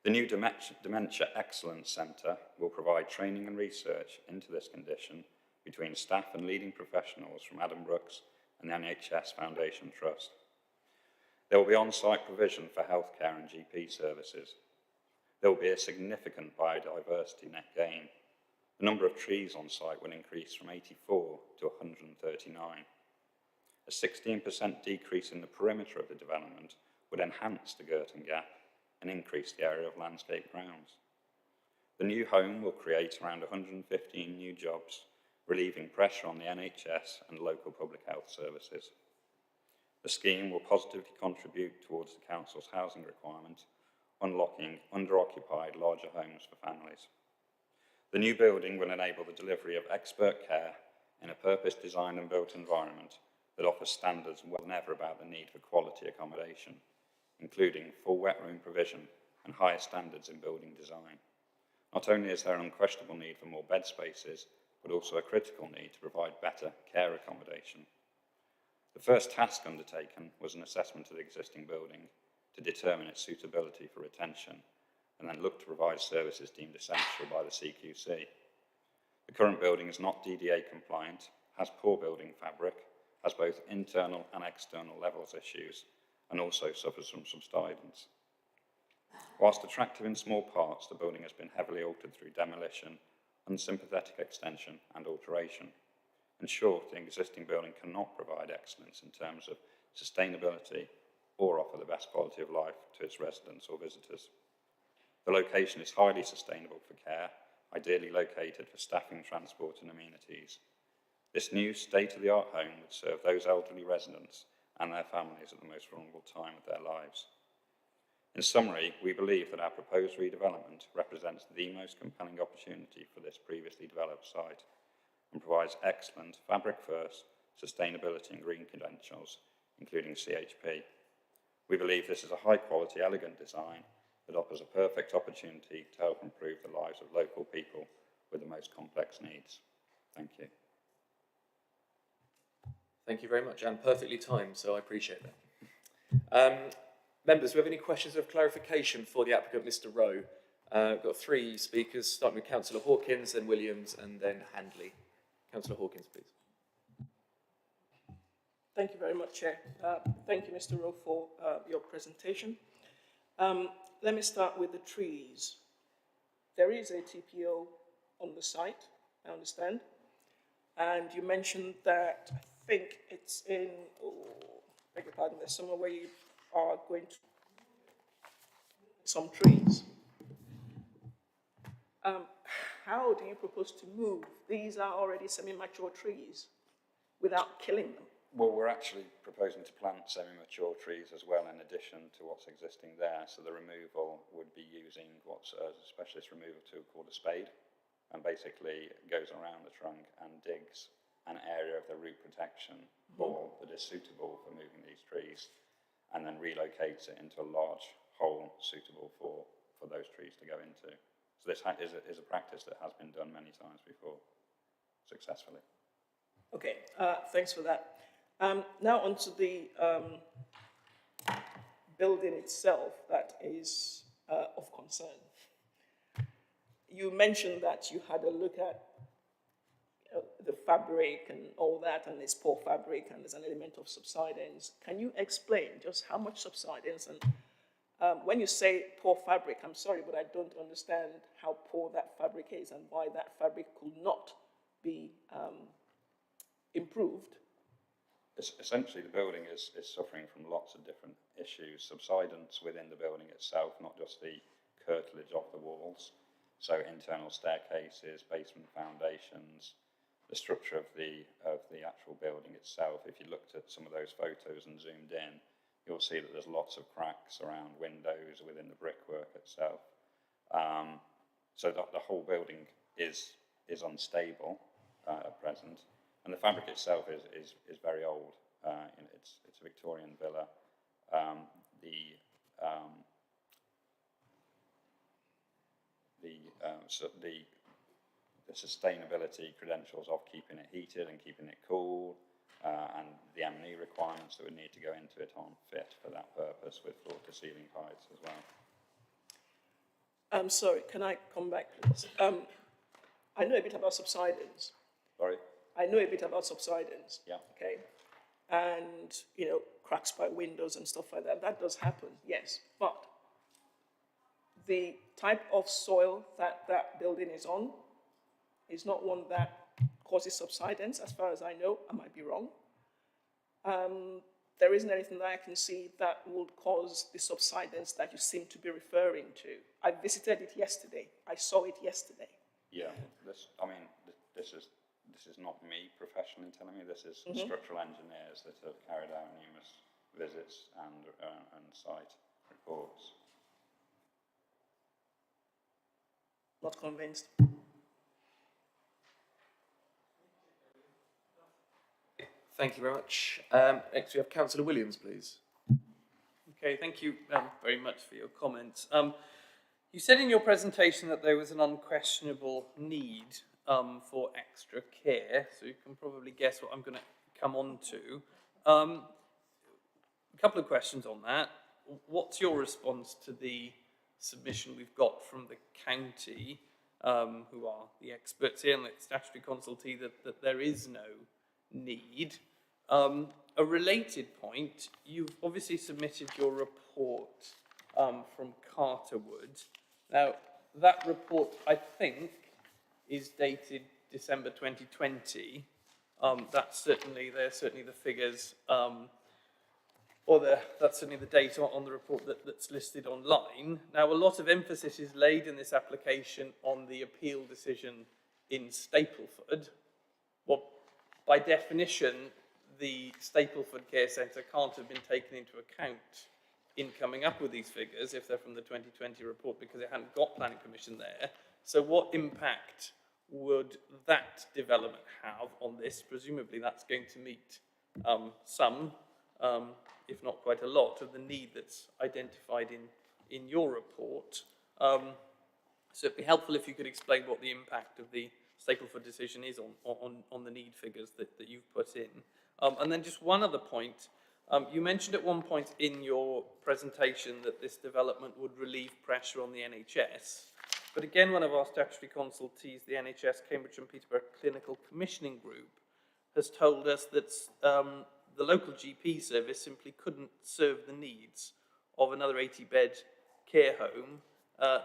The new Dementia Excellence Centre will provide training and research into this condition between staff and leading professionals from Adam Brooks and the NHS Foundation Trust. There will be on-site provision for healthcare and GP services. There will be a significant biodiversity net gain. The number of trees on site will increase from 84 to 139. A 16% decrease in the perimeter of the development would enhance the Girton Gap and increase the area of landscape grounds. The new home will create around 115 new jobs, relieving pressure on the NHS and local public health services. The scheme will positively contribute towards the Council's housing requirement, unlocking under-occupied larger homes for families. The new building will enable the delivery of expert care in a purpose-designed and built environment that offers standards well never about the need for quality accommodation, including full wet room provision and higher standards in building design. Not only is there an unquestionable need for more bed spaces, but also a critical need to provide better care accommodation. The first task undertaken was an assessment of the existing building to determine its suitability for retention, and then look to provide services deemed essential by the CQC. The current building is not DDA compliant, has poor building fabric, has both internal and external levels issues, and also suffers from subsidence. Whilst attractive in small parts, the building has been heavily altered through demolition, unsympathetic extension and alteration. In short, the existing building cannot provide excellence in terms of sustainability or offer the best quality of life to its residents or visitors. The location is highly sustainable for care, ideally located for staffing, transport and amenities. This new state-of-the-art home would serve those elderly residents and their families at the most vulnerable time of their lives. In summary, we believe that our proposed redevelopment represents the most compelling opportunity for this previously developed site and provides excellent fabric-first sustainability and green credentials, including CHP. We believe this is a high-quality, elegant design that offers a perfect opportunity to help improve the lives of local people with the most complex needs. Thank you. Thank you very much, and perfectly timed, so I appreciate that. Members, do we have any questions of clarification for the applicant, Mr. Rowe? We've got 3 speakers, starting with Councillor Hawkins, then Williams, and then Handley. Councillor Hawkins, please. Thank you very much, Chair. Thank you, Mr. Rowe, for your presentation. Let me start with the trees. There is a TPO on the site, I understand, and you mentioned that, I think it's in, beg your pardon, there's somewhere where you are going to some trees. How do you propose to move? These are already semi-mature trees without killing them. Well, we're actually proposing to plant semi-mature trees as well in addition to what's existing there. So the removal would be using what's a specialist removal tool called a spade, and basically goes around the trunk and digs an area of the root protection ball that is suitable for moving these trees, and then relocates it into a large hole suitable for those trees to go into. So this is a practice that has been done many times before, successfully. Okay, thanks for that. Now onto the building itself that is of concern. You mentioned that you had a look at the fabric and all that, and it's poor fabric, and there's an element of subsidence. Can you explain just how much subsidence? And when you say poor fabric, I'm sorry, but I don't understand how poor that fabric is and why that fabric could not be improved. Essentially, the building is suffering from lots of different issues. Subsidence within the building itself, not just the curtilage of the walls. So internal staircases, basement foundations, the structure of the actual building itself. If you looked at some of those photos and zoomed in, you'll see that there's lots of cracks around windows within the brickwork itself. So the whole building is unstable at present, and the fabric itself is very old. It's a Victorian villa. The sustainability credentials of keeping it heated and keeping it cool, and the M&E requirements that would need to go into it aren't fit for that purpose with floor to ceiling heights as well. I'm sorry, can I come back, please? I know a bit about subsidence. Sorry? I know a bit about subsidence. Yeah. Okay. And, you know, cracks by windows and stuff like that. That does happen, yes. But the type of soil that that building is on is not one that causes subsidence, as far as I know. I might be wrong. There isn't anything that I can see that would cause the subsidence that you seem to be referring to. I visited it yesterday. I saw it yesterday. Yeah, this is not me professionally telling me. This is structural engineers that have carried out numerous visits and site reports. Not convinced. Thank you very much. Next we have Councillor Williams, please. Okay, thank you very much for your comments. You said in your presentation that there was an unquestionable need for extra care, so you can probably guess what I'm going to come on to. A couple of questions on that. What's your response to the submission we've got from the county, who are the experts here and the statutory consultee, that there is no need? A related point, you've obviously submitted your report from Carterwood. Now, that report, I think, is dated December 2020. They're certainly the figures, that's certainly the data on the report that's listed online. Now, a lot of emphasis is laid in this application on the appeal decision in Stapleford. Well, by definition, the Stapleford Care Centre can't have been taken into account in coming up with these figures if they're from the 2020 report, because it hadn't got planning permission there. So what impact would that development have on this? Presumably that's going to meet some, if not quite a lot, of the need that's identified in your report. So it'd be helpful if you could explain what the impact of the Stapleford decision is on the need figures that you've put in. And then just one other point. You mentioned at one point in your presentation that this development would relieve pressure on the NHS. But again, one of our statutory consultees, the NHS Cambridge and Peterborough Clinical Commissioning Group, has told us that the local GP service simply couldn't serve the needs of another 80-bed care home.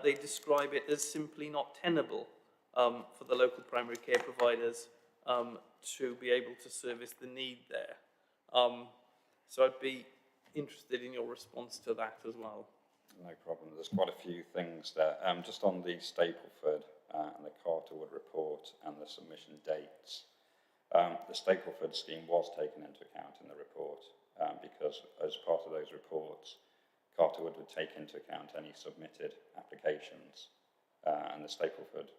They describe it as simply not tenable for the local primary care providers to be able to service the need there. So I'd be interested in your response to that as well. No problem. There's quite a few things there. Just on the Stapleford and the Carterwood report and the submission dates. The Stapleford scheme was taken into account in the report because as part of those reports, Carterwood would take into account any submitted applications and the Stapleford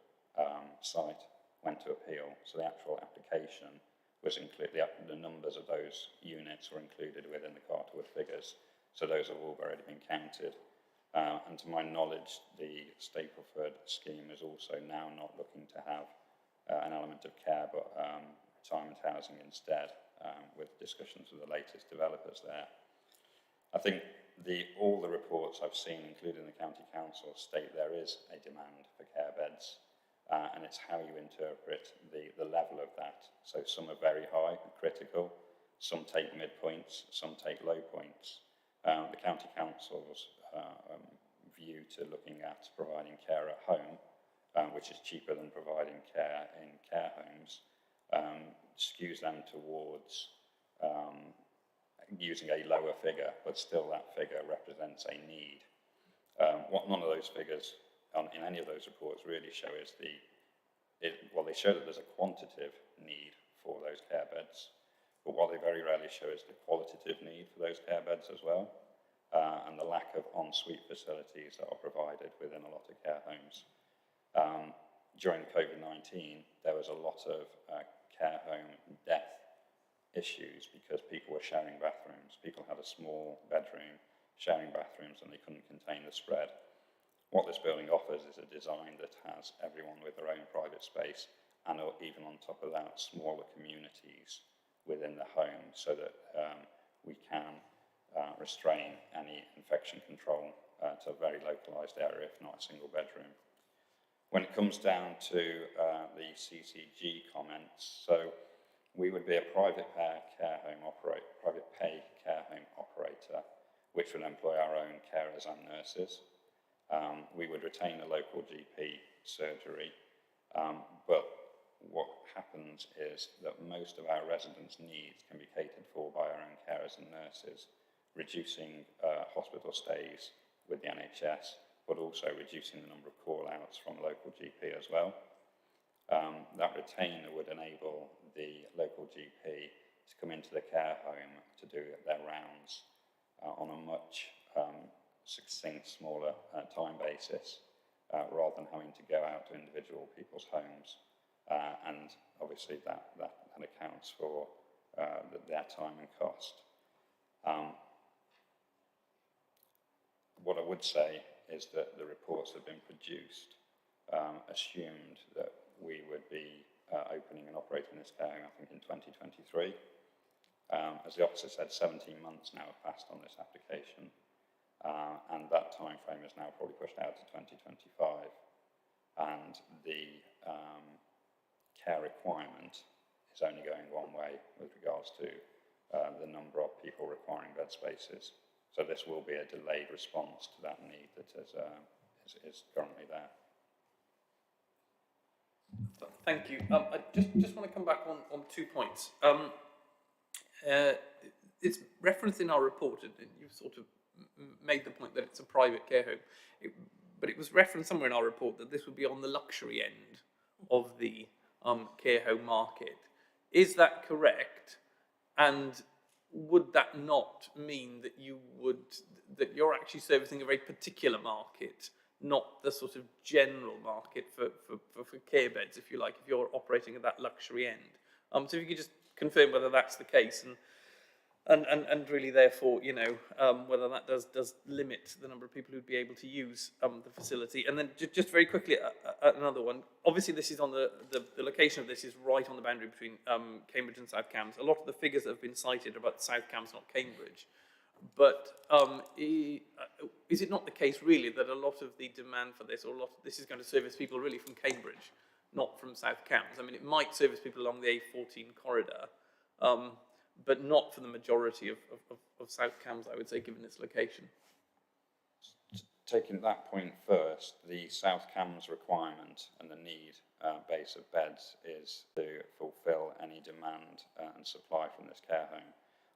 site went to appeal. So the actual application was included, the numbers of those units were included within the Carterwood figures. So those have all already been counted. And to my knowledge, the Stapleford scheme is also now not looking to have an element of care, but retirement housing instead, with discussions with the latest developers there. I think all the reports I've seen, including the County Council, state there is a demand for care beds, and it's how you interpret the level of that. So some are very high and critical, some take midpoints, some take low points. The County Council's view to looking at providing care at home, which is cheaper than providing care in care homes, skews them towards using a lower figure, but still that figure represents a need. What none of those figures in any of those reports really show is they show that there's a quantitative need for those care beds, but what they very rarely show is the qualitative need for those care beds as well, and the lack of en-suite facilities that are provided within a lot of care homes. During COVID-19, there was a lot of care home death issues because people were sharing bathrooms. People had a small bedroom, sharing bathrooms, and they couldn't contain the spread. What this building offers is a design that has everyone with their own private space, and even on top of that, smaller communities within the home, so that we can restrain any infection control to a very localised area, if not a single bedroom. When it comes down to the CCG comments, so we would be a private pay care home operator, which would employ our own carers and nurses. We would retain a local GP surgery, but what happens is that most of our residents' needs can be catered for by our own carers and nurses, reducing hospital stays with the NHS, but also reducing the number of call-outs from local GP as well. That retainer would enable the local GP to come into the care home to do their rounds on a much succinct, smaller time basis, rather than having to go out to individual people's homes. And obviously that accounts for their time and cost. What I would say is that the reports that have been produced assumed that we would be opening and operating this care home, I think, in 2023. As the officer said, 17 months now have passed on this application, and that time frame is now probably pushed out to 2025. And the care requirement is only going one way with regards to the number of people requiring bed spaces. So this will be a delayed response to that need that is currently there. Thank you. I just want to come back on 2 points. It's referenced in our report, and you've sort of made the point that it's a private care home, but it was referenced somewhere in our report that this would be on the luxury end of the care home market. Is that correct? And would that not mean that you're actually servicing a very particular market, not the sort of general market for care beds, if you like, if you're operating at that luxury end? So if you could just confirm whether that's the case, and really therefore, you know, whether that does limit the number of people who'd be able to use the facility. And then just very quickly, another one. Obviously, this is on the location of this is right on the boundary between Cambridge and South Cambs. A lot of the figures that have been cited are about South Cambs, not Cambridge. But is it not the case, really, that a lot of the demand for this, or this is going to service people really from Cambridge, not from South Cambs? I mean, it might service people along the A14 corridor, but not for the majority of South Cambs, I would say, given its location. Taking that point first, the South Cambs requirement and the need base of beds is to fulfil any demand and supply from this care home.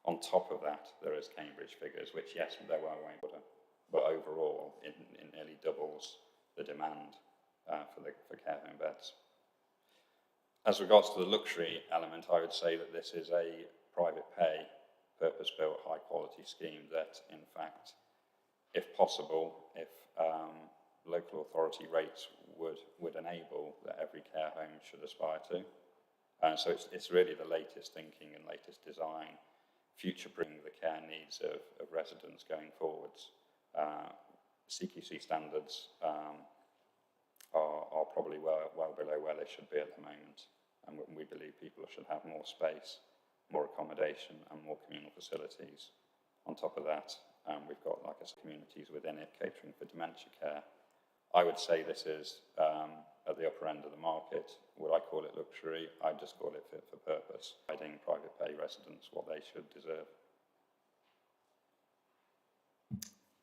On top of that, there is Cambridge figures, which, yes, they were way better, but overall, it nearly doubles the demand for care home beds. As regards to the luxury element, I would say that this is a private pay, purpose-built, high-quality scheme that, in fact, if possible, if local authority rates would enable, that every care home should aspire to. So it's really the latest thinking and latest design, future-proofing the care needs of residents going forwards. CQC standards are probably well below where they should be at the moment, and we believe people should have more space, more accommodation, and more communal facilities. On top of that, we've got, like I said, communities within it catering for dementia care. I would say this is at the upper end of the market. Would I call it luxury? I'd just call it fit for purpose, providing private pay residents what they should deserve.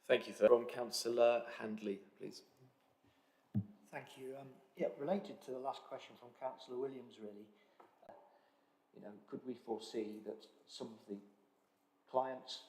Thank you, sir. From Councillor Handley, please. Thank you. Yeah, related to the last question from Councillor Williams, really, you know, could we foresee that some of the clients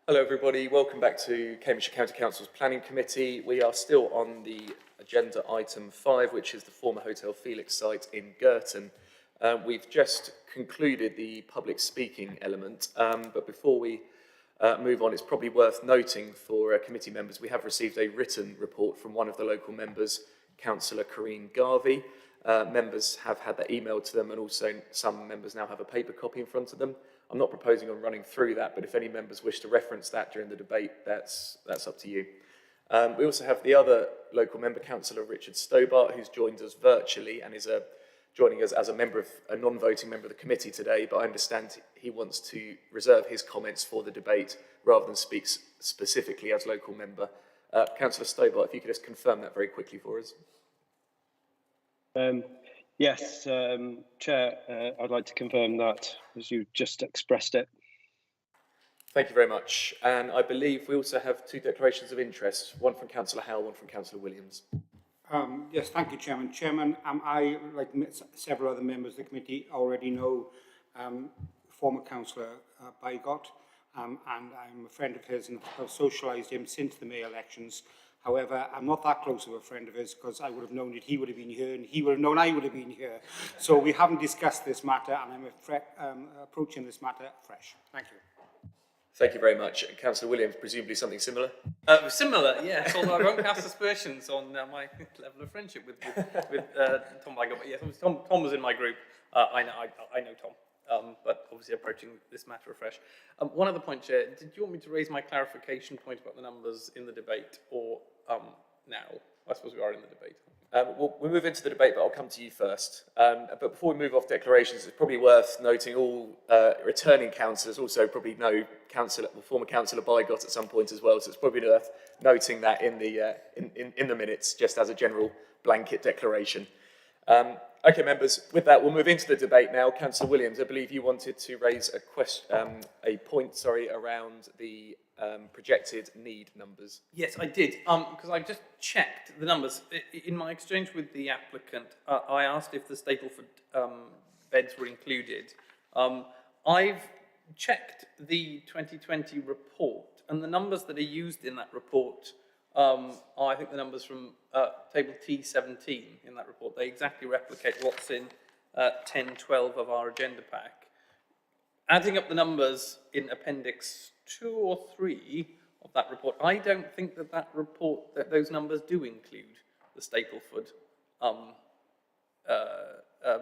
Hello everybody, welcome back to Cambridgeshire County Council's Planning Committee. We are still on the agenda item 5, which is the former Hotel Felix site in Girton. We've just concluded the public speaking element, but before we move on, it's probably worth noting for committee members, we have received a written report from one of the local members, Councillor Corrine Garvey. Members have had that emailed to them, and also some members now have a paper copy in front of them. I'm not proposing on running through that, but if any members wish to reference that during the debate, that's up to you. We also have the other local member, Councillor Richard Stobart, who's joined us virtually and is joining us as a non-voting member of the committee today, but I understand he wants to reserve his comments for the debate rather than speak specifically as local member. Councillor Stobart, if you could just confirm that very quickly for us. Yes, Chair, I'd like to confirm that as you just expressed it. Thank you very much. And I believe we also have 2 declarations of interest, one from Councillor Howell, one from Councillor Williams. Yes, thank you, Chairman. Chairman, I, like several other members of the committee, already know former Councillor Bygott, and I'm a friend of his and have socialised him since the May elections. However, I'm not that close of a friend of his because I would have known that he would have been here and he would have known I would have been here. So we haven't discussed this matter, and I'm approaching this matter fresh. Thank you. Thank you very much. Councillor Williams, presumably something similar? Similar, yes, although I won't cast aspersions on my level of friendship with Tom Bygott. But yes, Tom was in my group. I know Tom, but obviously approaching this matter afresh. One other point, Chair, did you want me to raise my clarification point about the numbers in the debate, or now? I suppose we are in the debate. We'll move into the debate, but I'll come to you first. But before we move off declarations, it's probably worth noting all returning councillors also probably know former Councillor Bygott at some point as well, so it's probably worth noting that in the minutes, just as a general blanket declaration. Okay, members, with that, we'll move into the debate now. Councillor Williams, I believe you wanted to raise a point around the projected need numbers. Yes, I did, because I just checked the numbers. In my exchange with the applicant, I asked if the Stapleford beds were included. I've checked the 2020 report, and the numbers that are used in that report are, I think, the numbers from table T17 in that report. They exactly replicate what's in 10.12 of our agenda pack. Adding up the numbers in Appendix 2 or 3 of that report, I don't think that those numbers do include the Stapleford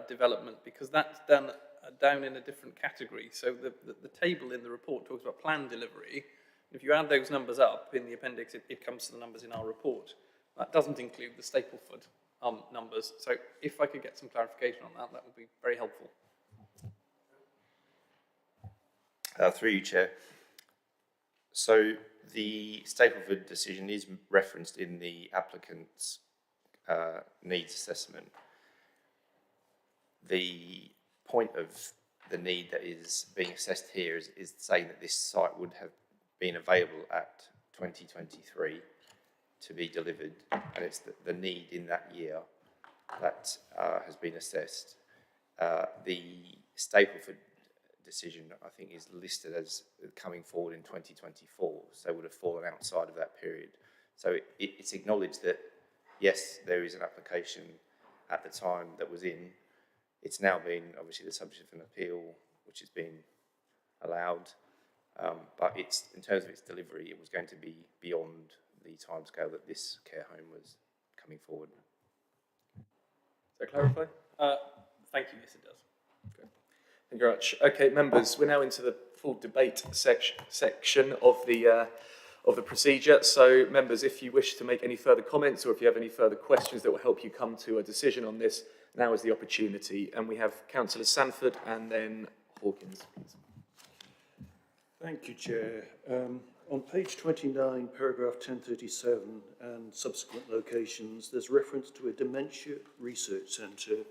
development, because that's done down in a different category. So the table in the report talks about planned delivery. If you add those numbers up in the appendix, it comes to the numbers in our report. That doesn't include the Stapleford numbers. So if I could get some clarification on that, that would be very helpful. Through you, Chair. So the Stapleford decision is referenced in the applicant's needs assessment. The point of the need that is being assessed here is saying that this site would have been available at 2023 to be delivered, and it's the need in that year that has been assessed. The Stapleford decision, I think, is listed as coming forward in 2024, so it would have fallen outside of that period. So it's acknowledged that, yes, there is an application at the time that was in. It's now been, obviously, the subject of an appeal, which has been allowed, but in terms of its delivery, it was going to be beyond the timescale that this care home was coming forward. Does that clarify? Thank you, yes it does. Okay. Thank you very much. Okay, members, we're now into the full debate section of the procedure. So, members, if you wish to make any further comments or if you have any further questions that will help you come to a decision on this, now is the opportunity. And we have Councillor Sanford and then Hawkins, please. Thank you, Chair. On page 29, paragraph 1037 and subsequent locations, there's reference to a dementia research centre.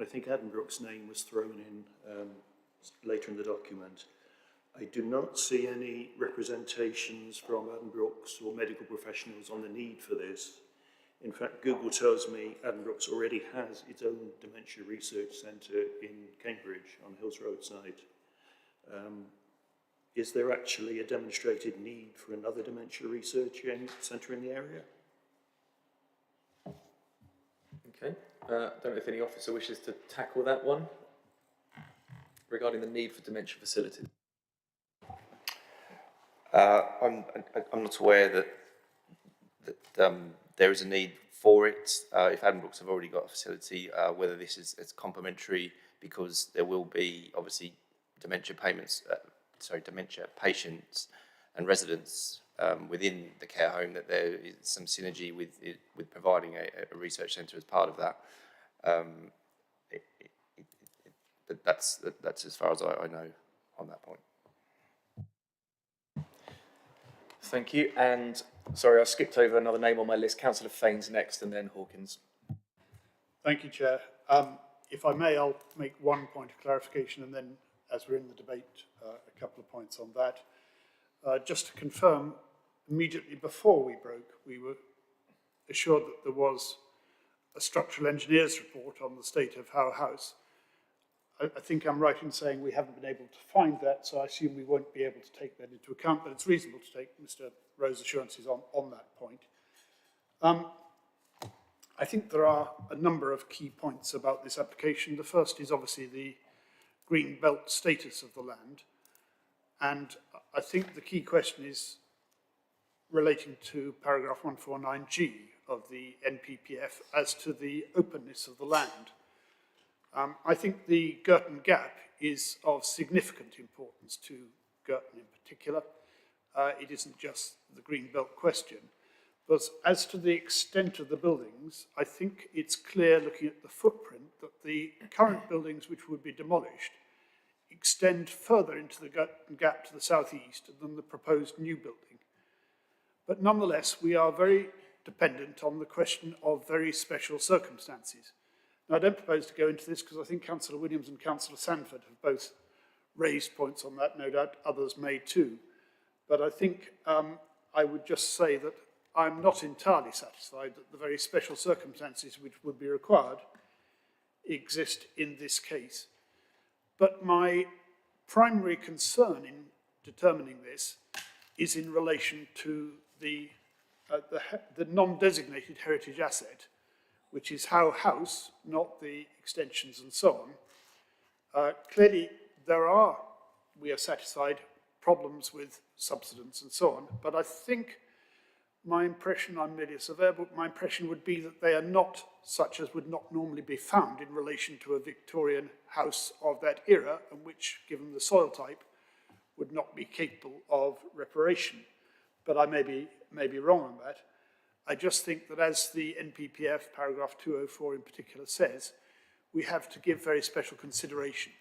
I think Addenbrook's name was thrown in later in the document. I do not see any representations from Addenbrook's or medical professionals on the need for this. In fact, Google tells me Addenbrook's already has its own dementia research centre in Cambridge on Hills Road side. is there actually a demonstrated need for another dementia research centre in the area? Okay, I don't know if any officer wishes to tackle that one regarding the need for dementia facilities. I'm not aware that there is a need for it. If Addenbrooke's have already got a facility, whether this is complementary, because there will be obviously dementia patients and residents within the care home, that there is some synergy with providing a research centre as part of that. But that's as far as I know on that point. Thank you. And sorry, I skipped over another name on my list. Councillor Faines next, and then Hawkins. Thank you, Chair. If I may, I'll make one point of clarification, and then, as we're in the debate, a couple of points on that. Just to confirm, immediately before we broke, we were assured that there was a structural engineer's report on the state of Howe House. I think I'm right in saying we haven't been able to find that, so I assume we won't be able to take that into account, but it's reasonable to take Mr. Rowe's assurances on that point. I think there are a number of key points about this application. The first is obviously the green belt status of the land, and I think the key question is relating to paragraph 149G of the NPPF as to the openness of the land. I think the Girton Gap is of significant importance to Girton in particular. It isn't just the green belt question, but as to the extent of the buildings, I think it's clear looking at the footprint that the current buildings which would be demolished extend further into the Girton Gap to the southeast than the proposed new building. But nonetheless, we are very dependent on the question of very special circumstances. Now, I don't propose to go into this because I think Councillor Williams and Councillor Sanford have both raised points on that, no doubt others may too. But I think I would just say that I'm not entirely satisfied that the very special circumstances which would be required exist in this case. But my primary concern in determining this is in relation to the non-designated heritage asset, which is Howe House, not the extensions and so on. Clearly, we are satisfied, problems with subsidence and so on, but I think my impression, I'm merely a surveyor, but my impression would be that they are not such as would not normally be found in relation to a Victorian house of that era, and which, given the soil type, would not be capable of reparation. But I may be wrong on that. I just think that as the NPPF paragraph 204 in particular says, we have to give very special consideration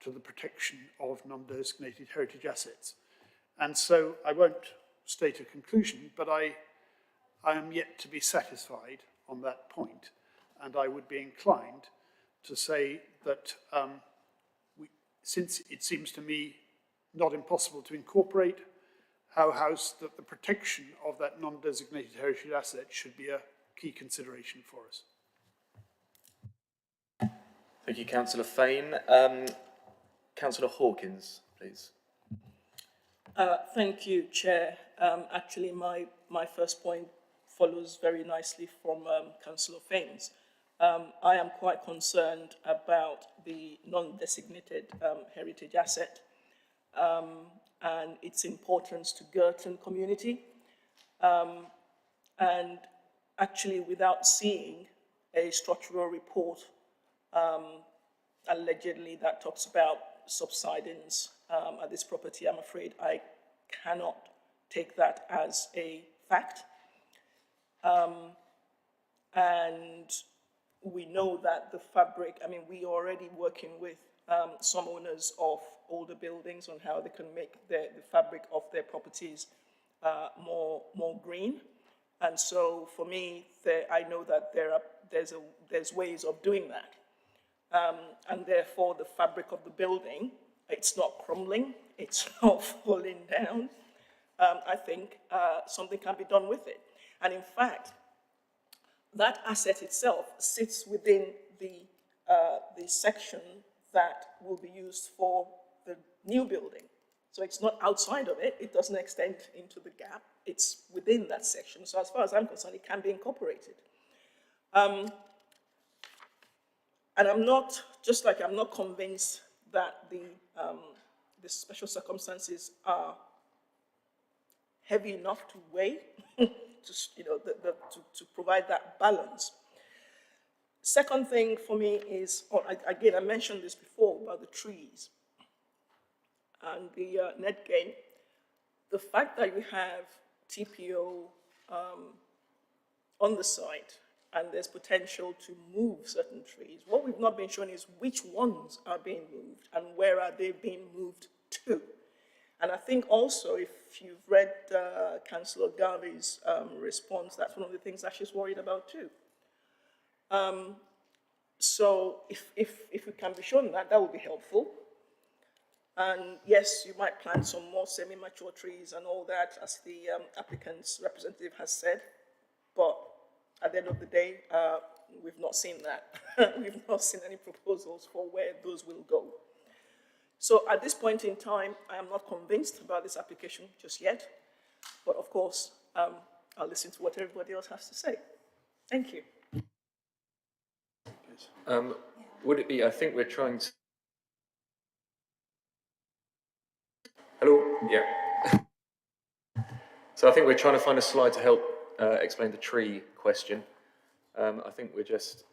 to the protection of non-designated heritage assets. And so I won't state a conclusion, but I am yet to be satisfied on that point. And I would be inclined to say that since it seems to me not impossible to incorporate Howe House, that the protection of that non-designated heritage asset should be a key consideration for us. Thank you, Councillor Fain. Councillor Hawkins, please. Thank you, Chair. Actually, my first point follows very nicely from Councillor Fain's. I am quite concerned about the non-designated heritage asset and its importance to Girton community. And actually, without seeing a structural report allegedly that talks about subsidence at this property, I'm afraid I cannot take that as a fact. And we know that the fabric, I mean, we are already working with some owners of older buildings on how they can make the fabric of their properties more green. And so for me, I know that there's ways of doing that. And therefore the fabric of the building, it's not crumbling, it's not falling down. I think something can be done with it. And in fact, that asset itself sits within the section that will be used for the new building. So it's not outside of it, it doesn't extend into the gap, it's within that section. So as far as I'm concerned, it can be incorporated. And I'm not, just like I'm not convinced that the special circumstances are heavy enough to weigh, to provide that balance. Second thing for me is, again, I mentioned this before about the trees and the net gain. The fact that you have TPO on the site and there's potential to move certain trees, what we've not been shown is which ones are being moved and where are they being moved to. And I think also, if you've read Councillor Garvey's response, that's one of the things that she's worried about too. So if we can be shown that, that would be helpful. And yes, you might plant some more semi-mature trees and all that, as the applicant's representative has said, but at the end of the day, we've not seen that. We've not seen any proposals for where those will go. So at this point in time, I am not convinced about this application just yet, but of course, I'll listen to what everybody else has to say. Thank you. Would it be, I think we're trying to... Hello? Yeah. So I think we're trying to find a slide to help explain the tree question. I think we're just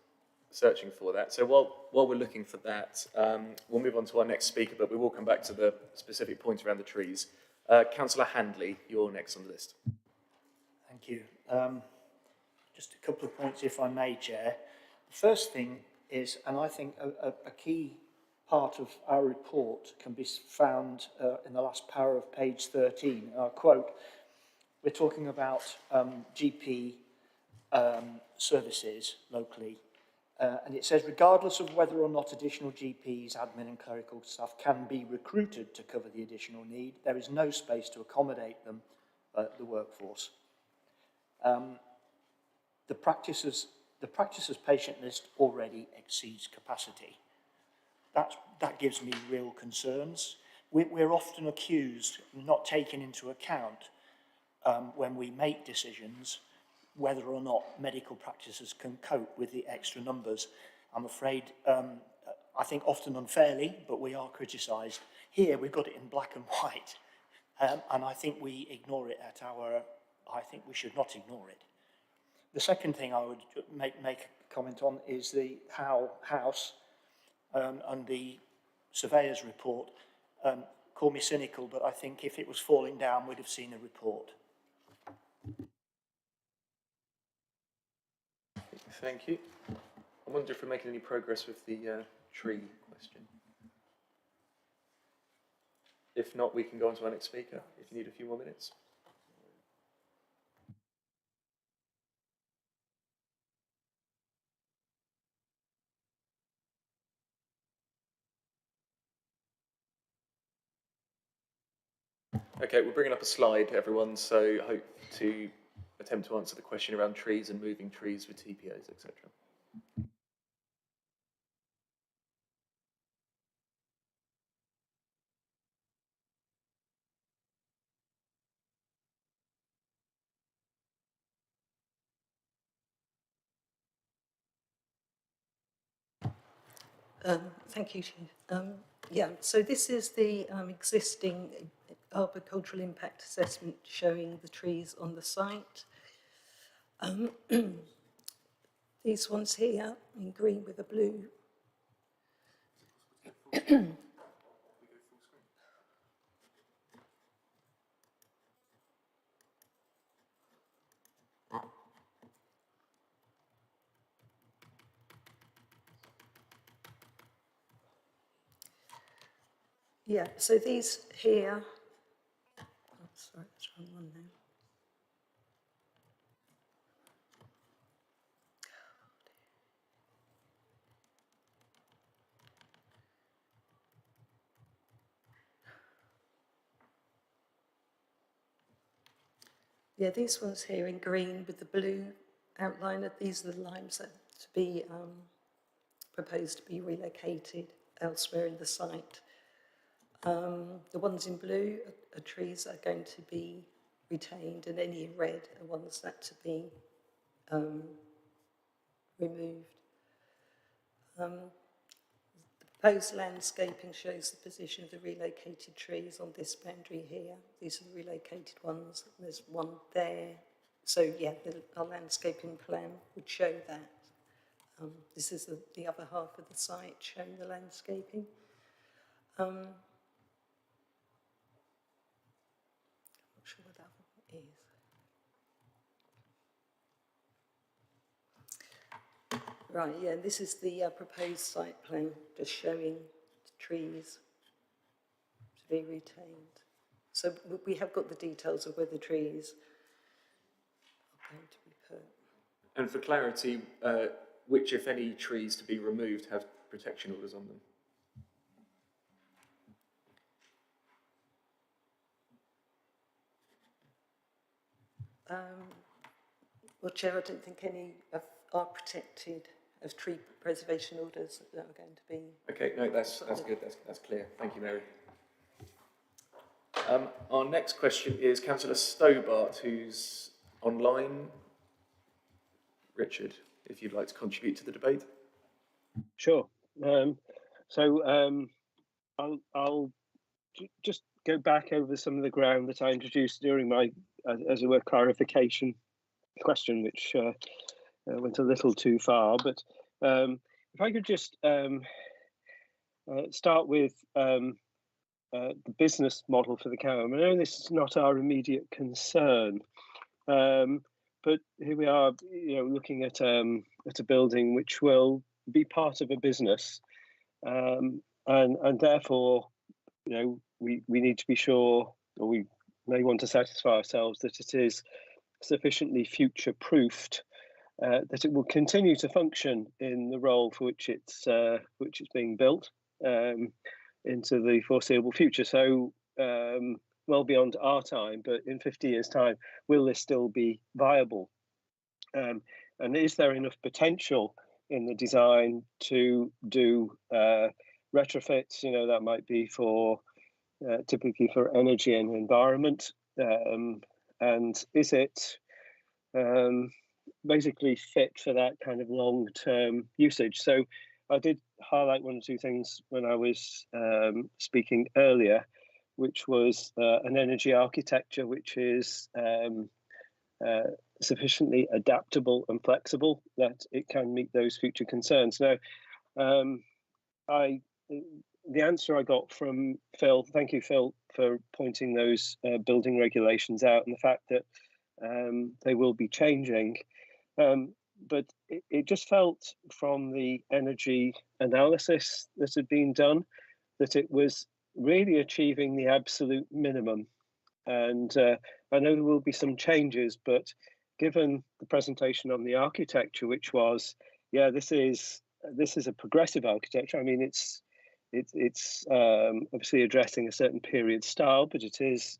searching for that. So while we're looking for that, we'll move on to our next speaker, but we will come back to the specific points around the trees. Councillor Handley, you're next on the list. Thank you. Just a couple of points, if I may, Chair. The first thing is, and I think a key part of our report can be found in the last para of page 13. And I'll quote, we're talking about GP services locally. And it says, regardless of whether or not additional GPs, admin and clerical staff can be recruited to cover the additional need, there is no space to accommodate them, the workforce. The practices patient list already exceeds capacity. That gives me real concerns. We're often accused of not taking into account when we make decisions whether or not medical practices can cope with the extra numbers. I'm afraid, I think often unfairly, but we are criticised. Here we've got it in black and white, and I think we ignore it I think we should not ignore it. The second thing I would make a comment on is the house and the surveyor's report. Call me cynical, but I think if it was falling down, we'd have seen a report. Thank you. I wonder if we're making any progress with the tree question. If not, we can go on to our next speaker, if you need a few more minutes. Okay, we're bringing up a slide, everyone, so I hope to attempt to answer the question around trees and moving trees with TPOs, etc. Thank you, Chief. Yeah, so this is the existing arboricultural impact assessment showing the trees on the site. These ones here in green with a blue. Yeah, so these here, oh, sorry, that's the wrong one now. Yeah, these ones here in green with the blue outline, these are the limes that are to be proposed to be relocated elsewhere in the site. The ones in blue are trees that are going to be retained, and any in red are ones that to be removed. The proposed landscaping shows the position of the relocated trees on this boundary here. These are the relocated ones. There's one there. So yeah, our landscaping plan would show that. This is the other half of the site showing the landscaping. I'm not sure what that one is. Right, yeah, this is the proposed site plan, just showing the trees to be retained. So we have got the details of where the trees are going to be put. And for clarity, which, if any, trees to be removed have protection orders on them? Well, Chair, I don't think any are protected of tree preservation orders that are going to be... Okay, no, that's good, that's clear. Thank you, Mary. Our next question is Councillor Stobart, who's online. Richard, if you'd like to contribute to the debate. Sure. I'll just go back over some of the ground that I introduced during my, as it were, clarification question, which went a little too far. But if I could just start with the business model for the CAM. I know this is not our immediate concern, but here we are, looking at a building which will be part of a business, and therefore, we need to be sure, or we may want to satisfy ourselves that it is sufficiently future-proofed, that it will continue to function in the role for which it's being built into the foreseeable future. So well beyond our time, but in 50 years' time, will this still be viable? And is there enough potential in the design to do retrofits? That might be for typically for energy and environment. And is it basically fit for that kind of long-term usage? So I did highlight one or two things when I was speaking earlier, which was an energy architecture which is sufficiently adaptable and flexible that it can meet those future concerns. Now, the answer I got from Phil, thank you, Phil, for pointing those building regulations out and the fact that they will be changing. But it just felt from the energy analysis that had been done that it was really achieving the absolute minimum. And I know there will be some changes, but given the presentation on the architecture, which was, yeah, this is a progressive architecture. I mean, it's obviously addressing a certain period style, but it is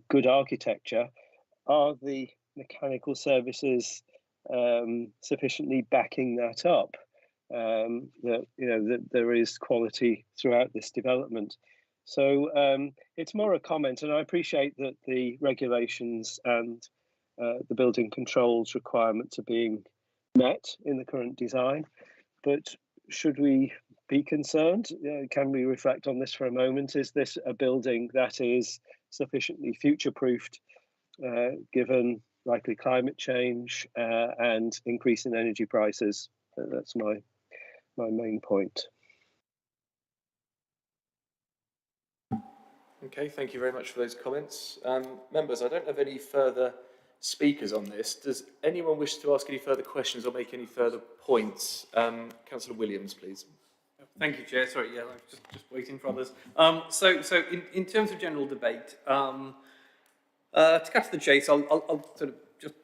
good architecture. Are the mechanical services sufficiently backing that up? That there is quality throughout this development. So it's more a comment, and I appreciate that the regulations and the building controls requirements are being met in the current design. But should we be concerned? Can we reflect on this for a moment? Is this a building that is sufficiently future-proofed, given likely climate change and increase in energy prices? That's my main point. Okay, thank you very much for those comments. Members, I don't have any further speakers on this. Does anyone wish to ask any further questions or make any further points? Councillor Williams, please. Thank you, Chair. Sorry, yeah, I was just waiting for others. So in terms of general debate, to cut to the chase, I'll sort of just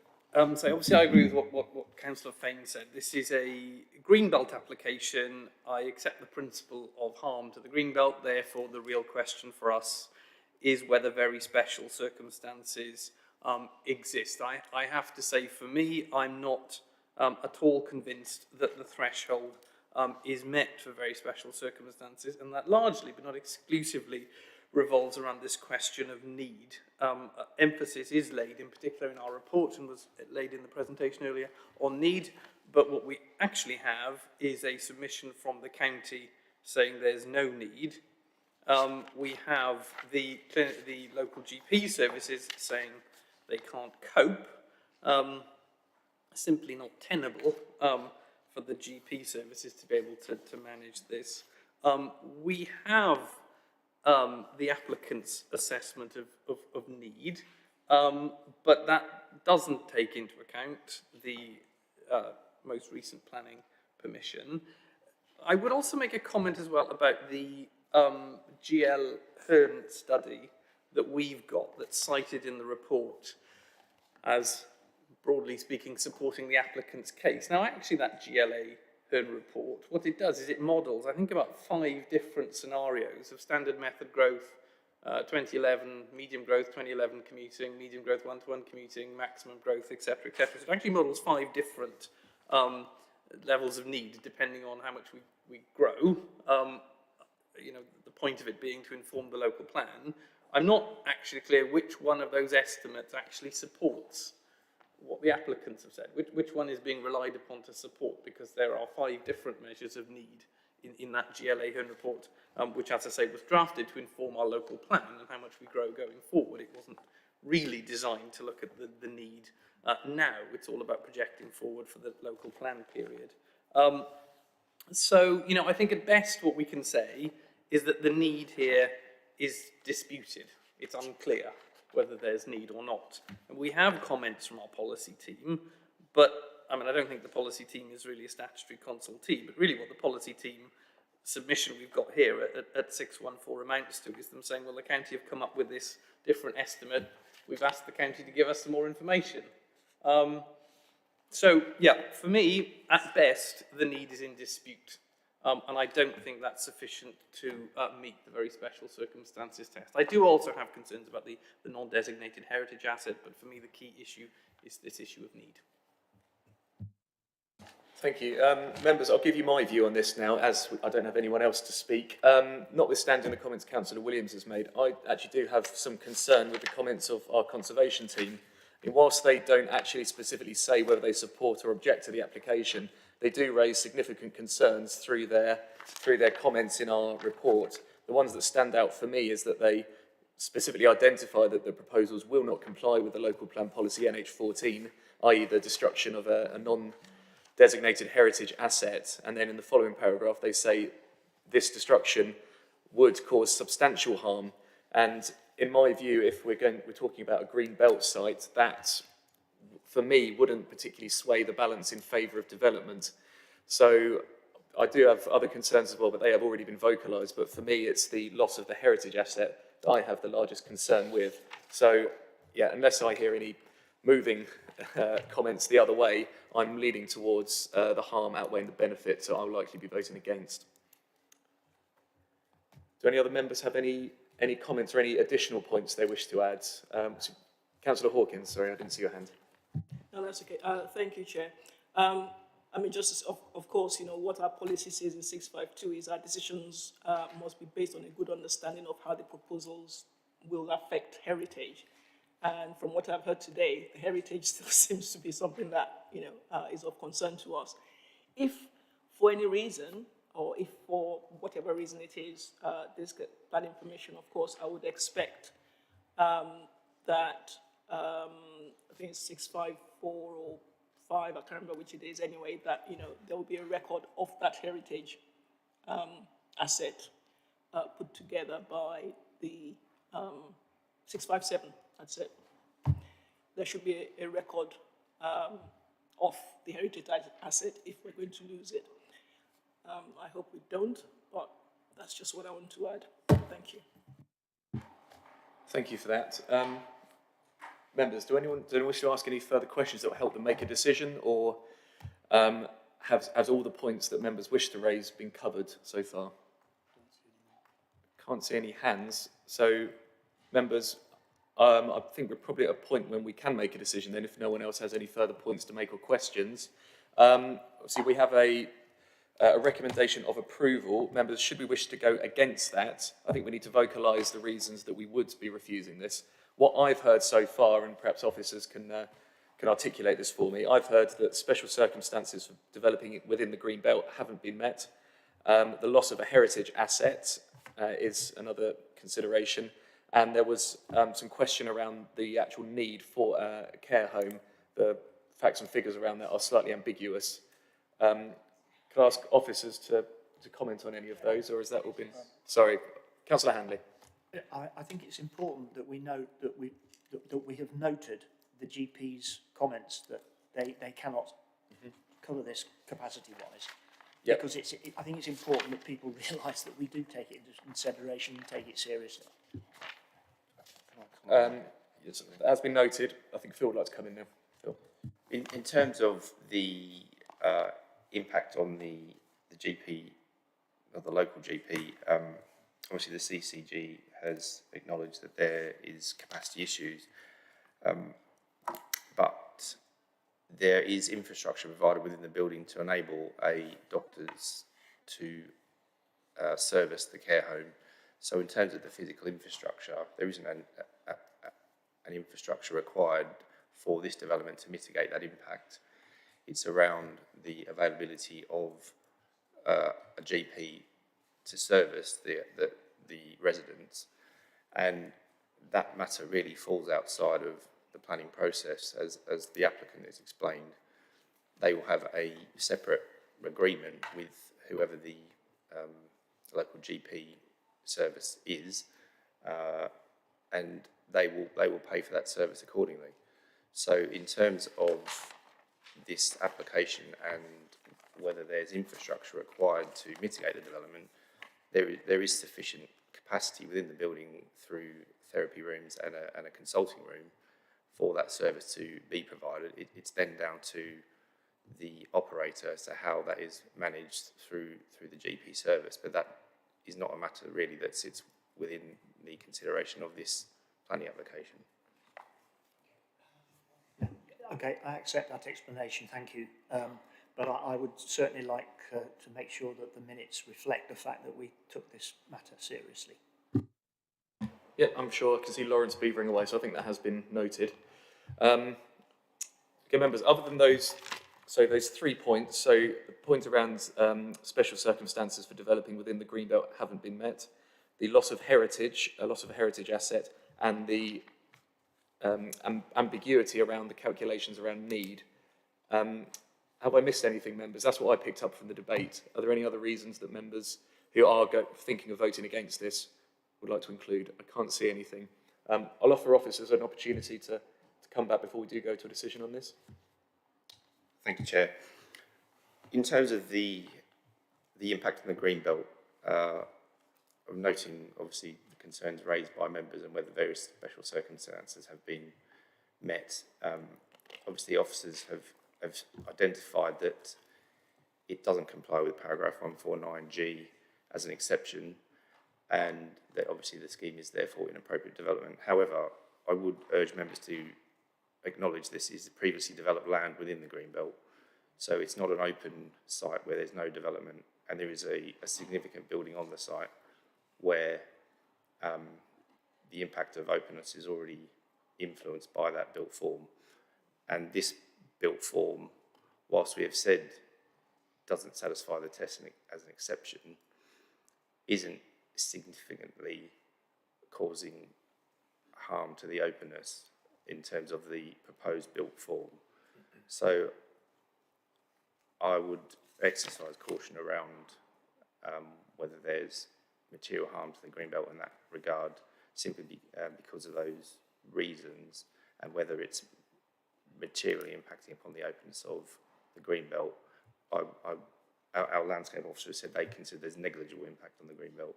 say, obviously I agree with what Councillor Fain said. This is a greenbelt application. I accept the principle of harm to the greenbelt. Therefore, the real question for us is whether very special circumstances exist. I have to say, for me, I'm not at all convinced that the threshold is met for very special circumstances, and that largely, but not exclusively, revolves around this question of need. Emphasis is laid, in particular in our report, and was laid in the presentation earlier, on need, but what we actually have is a submission from the county saying there's no need. We have the local GP services saying they can't cope, simply not tenable for the GP services to be able to manage this. We have the applicant's assessment of need, but that doesn't take into account the most recent planning permission. I would also make a comment as well about the GL Hearn study that we've got, that's cited in the report as, broadly speaking, supporting the applicant's case. Now, actually, that GLA Hearn report, what it does is it models, I think, about 5 different scenarios of standard method growth, 2011, medium growth, 2011 commuting, medium growth, one-to-one commuting, maximum growth, etc., etc. So it actually models 5 different levels of need, depending on how much we grow. You know, the point of it being to inform the local plan. I'm not actually clear which one of those estimates actually supports what the applicants have said, which one is being relied upon to support, because there are 5 different measures of need in that GLA Hearn report, which, as I say, was drafted to inform our local plan and how much we grow going forward. It wasn't really designed to look at the need now. It's all about projecting forward for the local plan period. So, you know, I think at best what we can say is that the need here is disputed. It's unclear whether there's need or not. And we have comments from our policy team, but I mean, I don't think the policy team is really a statutory consultee, but really what the policy team submission we've got here at 614 amounts to is them saying, well, the county have come up with this different estimate. We've asked the county to give us some more information. So, yeah, for me, at best, the need is in dispute. And I don't think that's sufficient to meet the very special circumstances test. I do also have concerns about the non-designated heritage asset, but for me the key issue is this issue of need. Thank you. Members, I'll give you my view on this now, as I don't have anyone else to speak. Notwithstanding the comments Councillor Williams has made, I actually do have some concern with the comments of our conservation team. And whilst they don't actually specifically say whether they support or object to the application, they do raise significant concerns through their comments in our report. The ones that stand out for me is that they specifically identify that the proposals will not comply with the local plan policy NH14, i.e. the destruction of a non-designated heritage asset. And then in the following paragraph, they say this destruction would cause substantial harm. And in my view, if we're talking about a green belt site, that for me wouldn't particularly sway the balance in favour of development. So I do have other concerns as well, but they have already been vocalised. But for me, it's the loss of the heritage asset that I have the largest concern with. So yeah, unless I hear any moving comments the other way, I'm leaning towards the harm outweighing the benefit, so I'll likely be voting against. Do any other members have any comments or any additional points they wish to add? Councillor Hawkins, sorry, I didn't see your hand. No, that's okay. Thank you, Chair. I mean, just of course, you know, what our policy says in 652 is our decisions must be based on a good understanding of how the proposals will affect heritage. And from what I've heard today, the heritage still seems to be something that, you know, is of concern to us. If for any reason, or if for whatever reason it is, this bad information, of course, I would expect that, I think it's 654 or 5, I can't remember which it is anyway, that, you know, there will be a record of that heritage asset put together by the 657, that's it. There should be a record of the heritage asset if we're going to lose it. I hope we don't, but that's just what I want to add. Thank you. Thank you for that. Members, do anyone wish to ask any further questions that will help them make a decision, or has all the points that members wish to raise been covered so far? Can't see any hands. So, members, I think we're probably at a point when we can make a decision then, if no one else has any further points to make or questions. Obviously, we have a a recommendation of approval. Members, should we wish to go against that, I think we need to vocalise the reasons that we would be refusing this. What I've heard so far, and perhaps officers can articulate this for me, I've heard that special circumstances for developing it within the green belt haven't been met. The loss of a heritage asset is another consideration, and there was some question around the actual need for a care home. The facts and figures around that are slightly ambiguous. Could I ask officers to comment on any of those, or has that all been... Sorry, Councillor Handley. I think it's important that we note that we have noted the GP's comments that they cannot cover this capacity-wise. Yep. Because I think it's important that people realise that we do take it into consideration and take it seriously. Yes, as been noted, I think Phil would like to come in now. Phil. In terms of the impact on the GP, or the local GP, obviously the CCG has acknowledged that there is capacity issues, but there is infrastructure provided within the building to enable doctors to service the care home. So in terms of the physical infrastructure, there isn't an infrastructure required for this development to mitigate that impact. It's around the availability of a GP to service the residents, and that matter really falls outside of the planning process. As the applicant has explained, they will have a separate agreement with whoever the local GP service is, and they will pay for that service accordingly. So in terms of this application and whether there's infrastructure required to mitigate the development, there is sufficient capacity within the building through therapy rooms and a consulting room for that service to be provided. It's then down to the operator as to how that is managed through the GP service, but that is not a matter really that sits within the consideration of this planning application. Okay, I accept that explanation, thank you. But I would certainly like to make sure that the minutes reflect the fact that we took this matter seriously. Yeah, I'm sure. I can see Lawrence beavering away, so I think that has been noted. Okay, members, other than those, so those 3 points, so the point around special circumstances for developing within the Greenbelt haven't been met, the loss of heritage, a loss of a heritage asset, and the ambiguity around the calculations around need. Have I missed anything, members? That's what I picked up from the debate. Are there any other reasons that members who are thinking of voting against this would like to include? I can't see anything. I'll offer officers an opportunity to come back before we do go to a decision on this. Thank you, Chair. In terms of the impact on the Greenbelt, I'm noting obviously the concerns raised by members and whether various special circumstances have been met. Obviously, officers have identified that it doesn't comply with paragraph 149G as an exception, and that obviously the scheme is therefore inappropriate development. However, I would urge members to acknowledge this is previously developed land within the Greenbelt, so it's not an open site where there's no development, and there is a significant building on the site where the impact of openness is already influenced by that built form. And this built form, whilst we have said doesn't satisfy the test as an exception, isn't significantly causing harm to the openness in terms of the proposed built form. So I would exercise caution around whether there's material harm to the Greenbelt in that regard, simply because of those reasons, and whether it's materially impacting upon the openness of the Greenbelt. Our landscape officer said they consider there's negligible impact on the Greenbelt.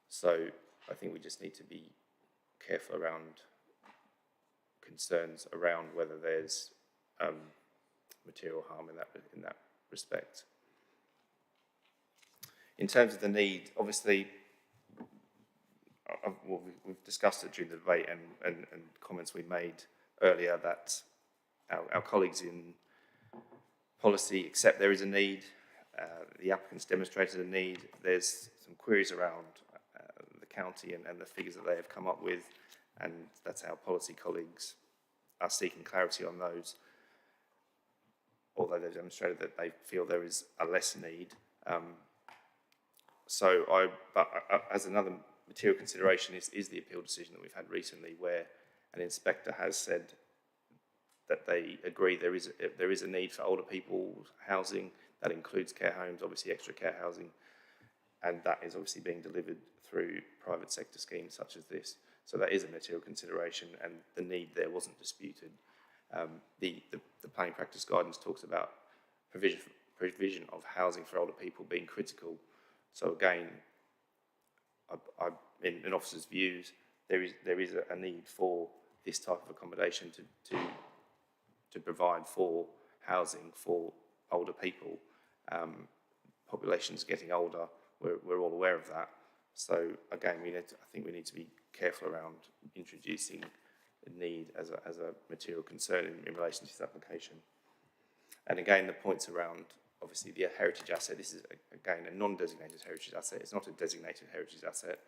So I think we just need to be careful around concerns around whether there's material harm in that respect. In terms of the need, obviously, we've discussed it during the debate and comments we made earlier that our colleagues in policy accept there is a need. The applicants demonstrated a need. There's some queries around the county and the figures that they have come up with, and that's our policy colleagues are seeking clarity on those. Although they've demonstrated that they feel there is a less need. But as another material consideration is the appeal decision that we've had recently, where an inspector has said that they agree there is a need for older people's housing. That includes care homes, obviously extra care housing, and that is obviously being delivered through private sector schemes such as this. So that is a material consideration, and the need there wasn't disputed. The planning practice guidance talks about provision of housing for older people being critical. So again, in officers' views, there is a need for this type of accommodation to provide for housing for older people. Population's getting older. We're all aware of that. So again, I think we need to be careful around introducing the need as a material concern in relation to this application. And again, the points around obviously the heritage asset. This is again a non-designated heritage asset. It's not a designated heritage asset,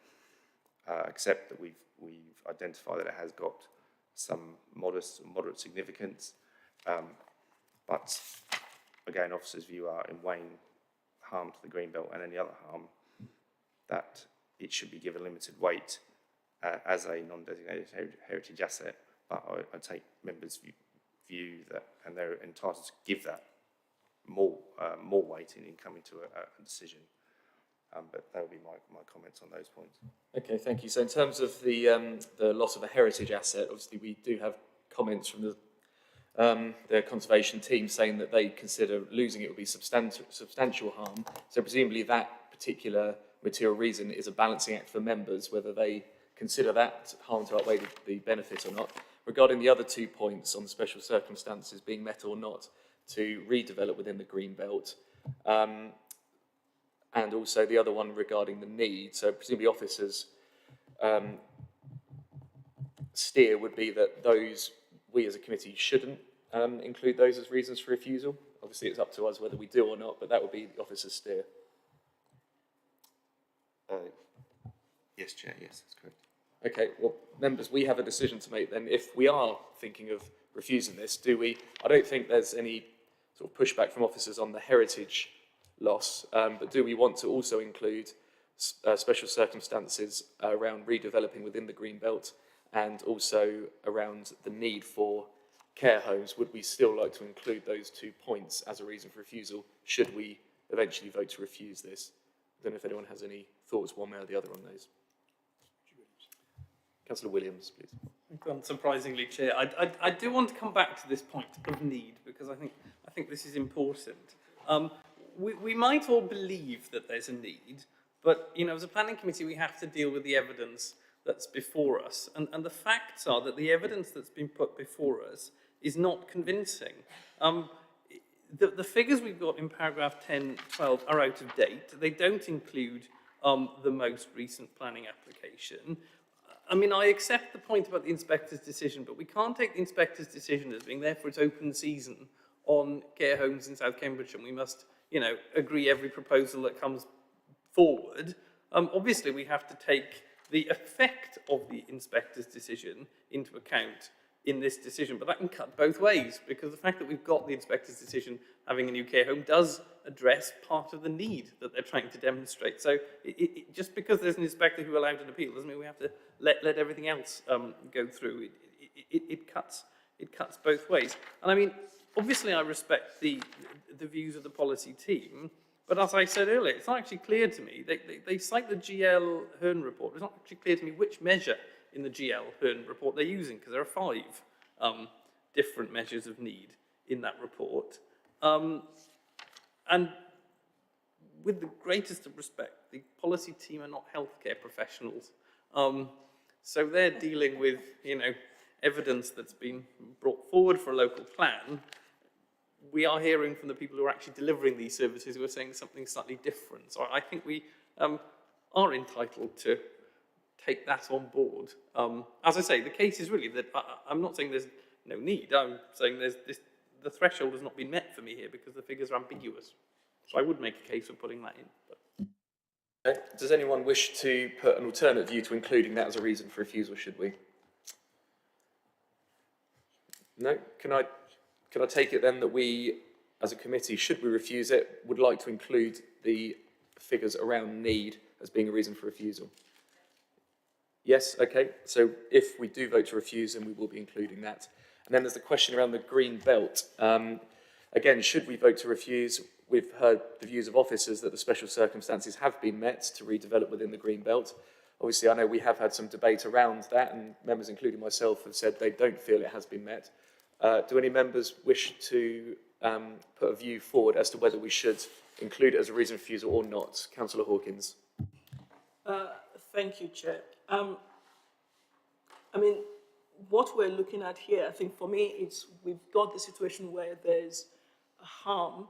except that we've identified that it has got some modest or moderate significance. But again, officers' view are in weighing harm to the Greenbelt and any other harm, that it should be given limited weight as a non-designated heritage asset. But I take members' view that, and they're entitled to give that more weight in coming to a decision. But that would be my comments on those points. Okay, thank you. So in terms of the loss of a heritage asset, obviously we do have comments from the conservation team saying that they consider losing it would be substantial harm. So presumably that particular material reason is a balancing act for members, whether they consider that harm to outweigh the benefit or not. Regarding the other 2 points on the special circumstances being met or not to redevelop within the Greenbelt, and also the other one regarding the need. So presumably officers' steer would be that we as a committee shouldn't include those as reasons for refusal. Obviously it's up to us whether we do or not, but that would be the officer's steer. Yes, Chair, yes, that's correct. Okay, well, members, we have a decision to make then. If we are thinking of refusing this, I don't think there's any sort of pushback from officers on the heritage loss, but do we want to also include special circumstances around redeveloping within the Greenbelt and also around the need for care homes? Would we still like to include those 2 points as a reason for refusal should we eventually vote to refuse this? I don't know if anyone has any thoughts one way or the other on those. Councillor Williams, please. Unsurprisingly, Chair, I do want to come back to this point of need because I think this is important. We might all believe that there's a need, but as a planning committee, we have to deal with the evidence that's before us, and the facts are that the evidence that's been put before us is not convincing. The figures we've got in paragraph 10, 12 are out of date. They don't include the most recent planning application. I mean, I accept the point about the inspector's decision, but we can't take the inspector's decision as being there for its open season on care homes in South Cambridgeshire, and we must, agree every proposal that comes forward. Obviously, we have to take the effect of the inspector's decision into account in this decision, but that can cut both ways, because the fact that we've got the inspector's decision having a new care home does address part of the need that they're trying to demonstrate. So just because there's an inspector who allowed an appeal doesn't mean we have to let everything else go through. It cuts both ways. And I mean, obviously I respect the views of the policy team, but as I said earlier, it's not actually clear to me. They cite the GL Hearn report. It's not actually clear to me which measure in the GL Hearn report they're using, because there are 5 different measures of need in that report. And with the greatest of respect, the policy team are not healthcare professionals. So they're dealing with, evidence that's been brought forward for a local plan. We are hearing from the people who are actually delivering these services who are saying something slightly different. So I think we are entitled to take that on board. As I say, the case is really that I'm not saying there's no need. I'm saying the threshold has not been met for me here because the figures are ambiguous. So I would make a case of putting that in. But. Okay. Does anyone wish to put an alternate view to including that as a reason for refusal, should we? No? Can I take it then that we, as a committee, should we refuse it, would like to include the figures around need as being a reason for refusal? Yes, okay. So if we do vote to refuse, then we will be including that. And then there's the question around the green belt. Again, should we vote to refuse? We've heard the views of officers that the special circumstances have been met to redevelop within the green belt. Obviously, I know we have had some debate around that, and members, including myself, have said they don't feel it has been met. Do any members wish to put a view forward as to whether we should include it as a reason for refusal or not? Councillor Hawkins. Thank you, Chair. I mean, what we're looking at here, I think for me, it's we've got the situation where there's a harm,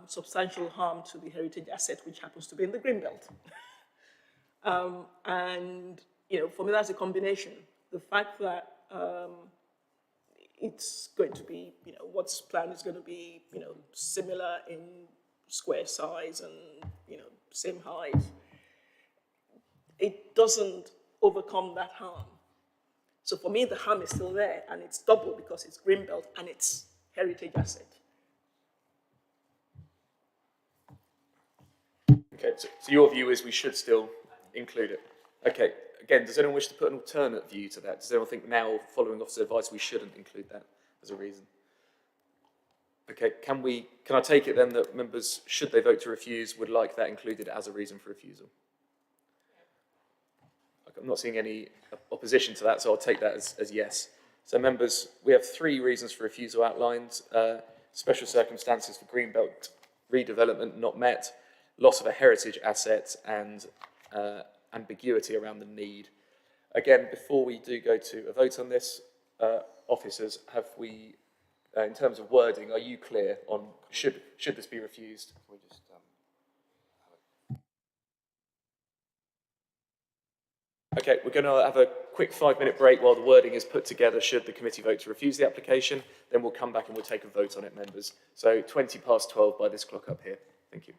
substantial harm to the heritage asset, which happens to be in the Greenbelt. And, you know, for me, that's a combination. The fact that it's going to be, you know, what's planned is going to be, you know, similar in square size and, you know, same height. It doesn't overcome that harm. So for me, the harm is still there, and it's double because it's Greenbelt and it's heritage asset. Okay, so your view is we should still include it. Okay, again, does anyone wish to put an alternate view to that? Does anyone think now, following officer advice, we shouldn't include that as a reason? Okay, can I take it then that members, should they vote to refuse, would like that included as a reason for refusal? I'm not seeing any opposition to that, so I'll take that as yes. So members, we have 3 reasons for refusal outlined. Special circumstances for Greenbelt redevelopment not met, loss of a heritage asset, and ambiguity around the need. Again, before we do go to a vote on this, officers, have we, in terms of wording, are you clear on should this be refused? Okay, we're going to have a quick 5-minute break while the wording is put together should the committee vote to refuse the application. Then we'll come back and we'll take a vote on it, members. So 12:20 by this clock up here. Thank you.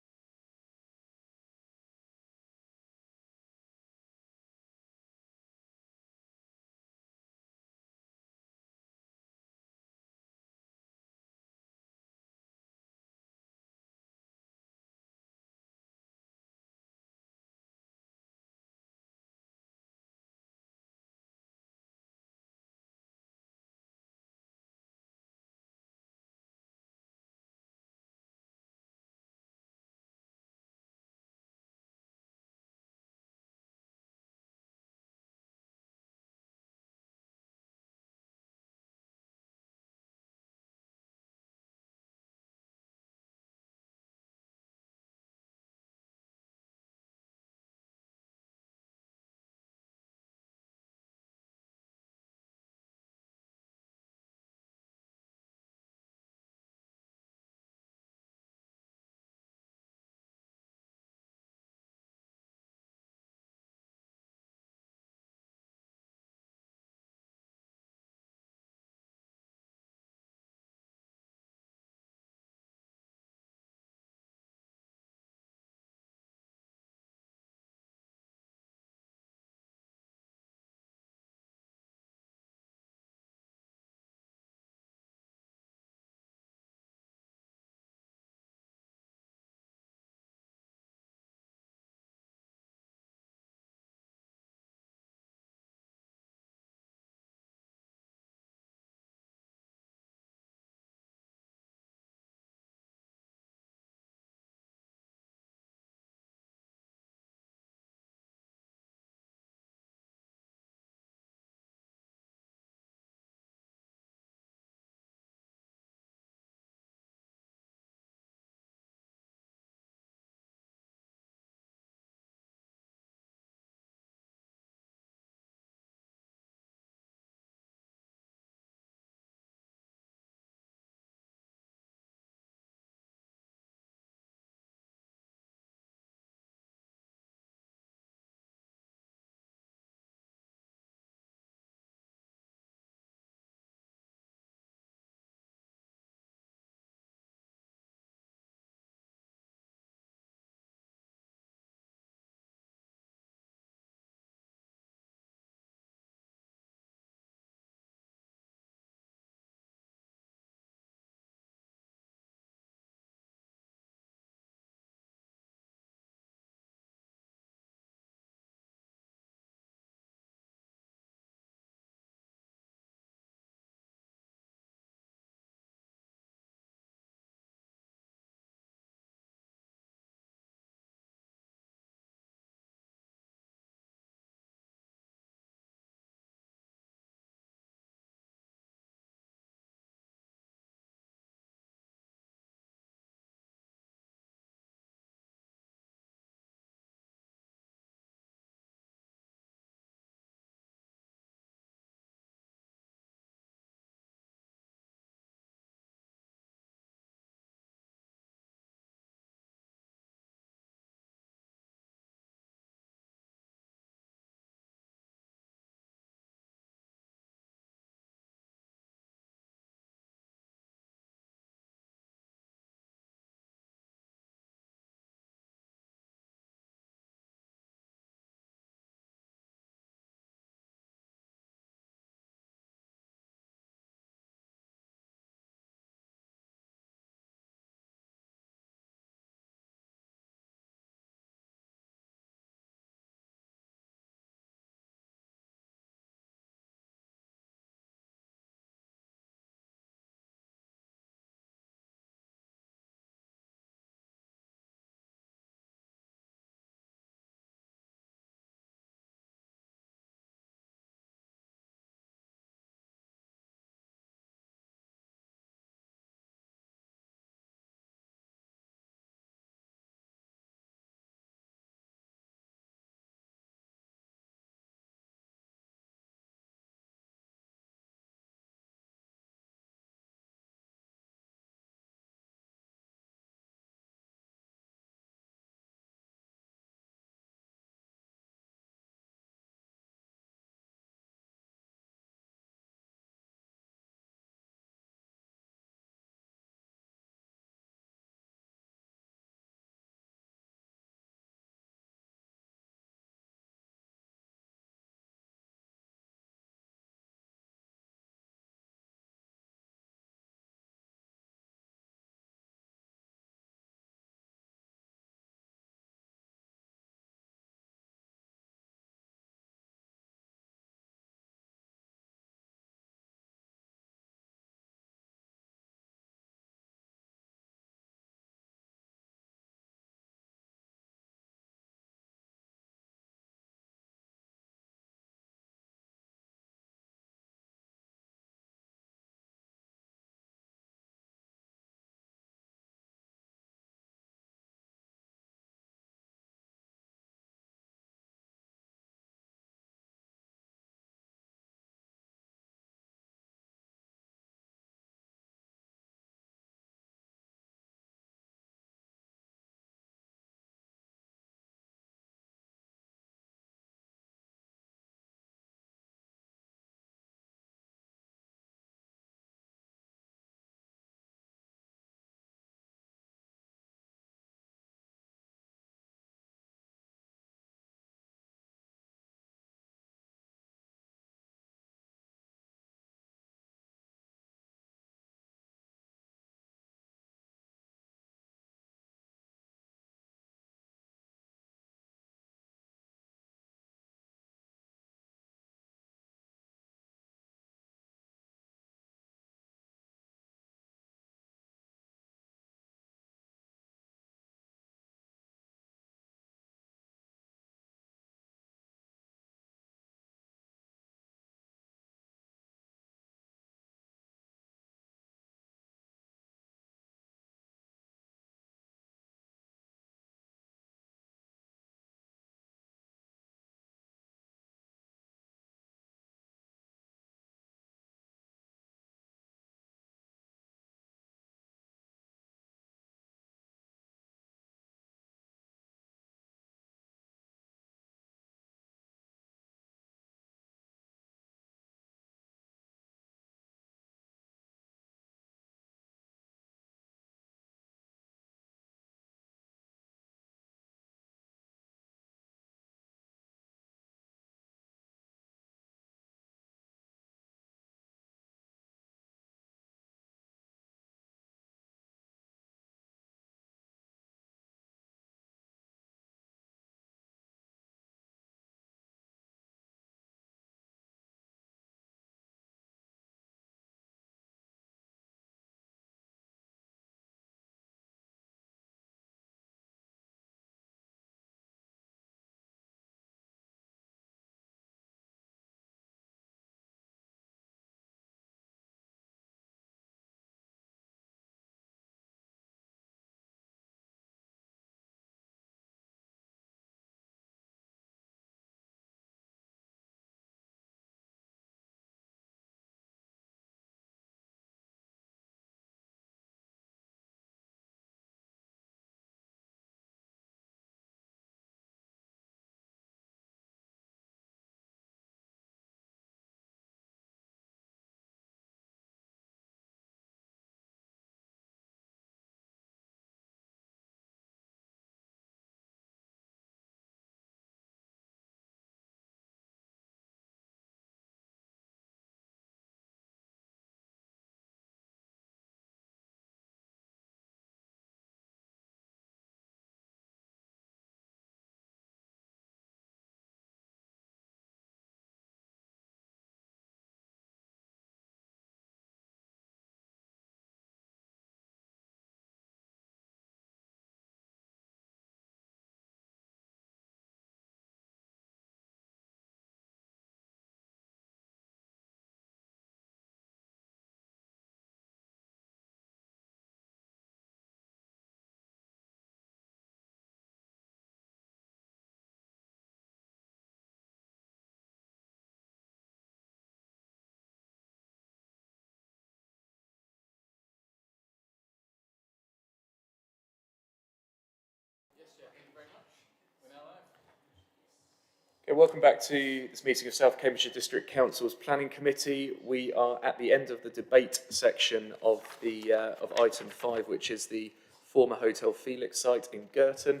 Welcome back to this meeting of South Cambridgeshire District Council's Planning Committee. We are at the end of the debate section of item 5, which is the former Hotel Felix site in Girton.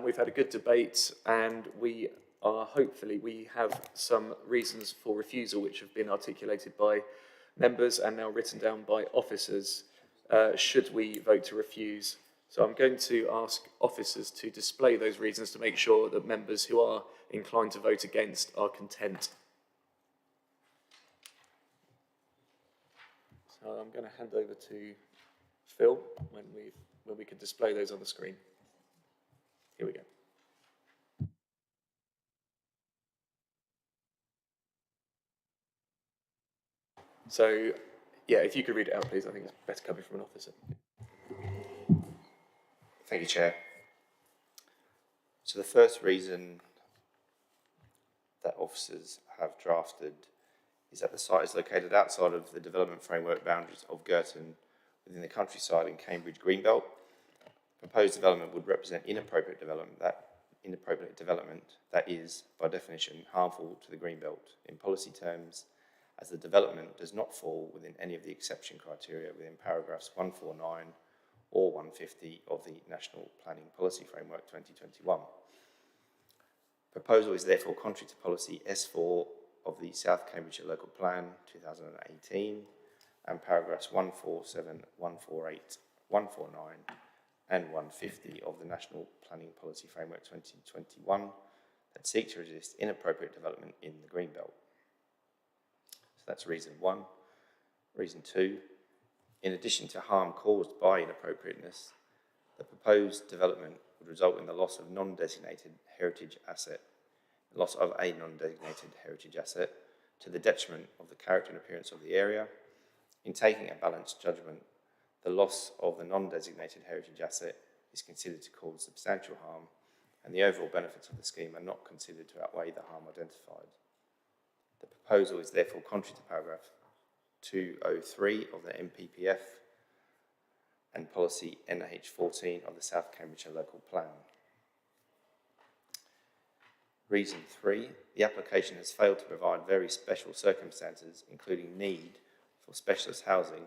We've had a good debate, and we have some reasons for refusal which have been articulated by members and now written down by officers should we vote to refuse. So I'm going to ask officers to display those reasons to make sure that members who are inclined to vote against are content. So I'm going to hand over to Phil when we can display those on the screen. Here we go. So, yeah, if you could read it out, please. I think it's better coming from an officer. Thank you, Chair. So the first reason that officers have drafted is that the site is located outside of the development framework boundaries of Girton within the countryside in Cambridge Greenbelt. Proposed development would represent inappropriate development that is, by definition, harmful to the Greenbelt in policy terms, as the development does not fall within any of the exception criteria within paragraphs 149 or 150 of the National Planning Policy Framework 2021. Proposal is therefore contrary to policy S4 of the South Cambridgeshire Local Plan 2018 and paragraphs 147, 148, 149 and 150 of the National Planning Policy Framework 2021 that seek to resist inappropriate development in the Greenbelt. So that's reason 1. Reason 2, in addition to harm caused by inappropriateness, the proposed development would result in the loss of a non-designated heritage asset to the detriment of the character and appearance of the area. In taking a balanced judgment, the loss of the non-designated heritage asset is considered to cause substantial harm, and the overall benefits of the scheme are not considered to outweigh the harm identified. The proposal is therefore contrary to paragraph 203 of the MPPF and policy NH14 of the South Cambridgeshire Local Plan. Reason 3, the application has failed to provide very special circumstances, including need for specialist housing,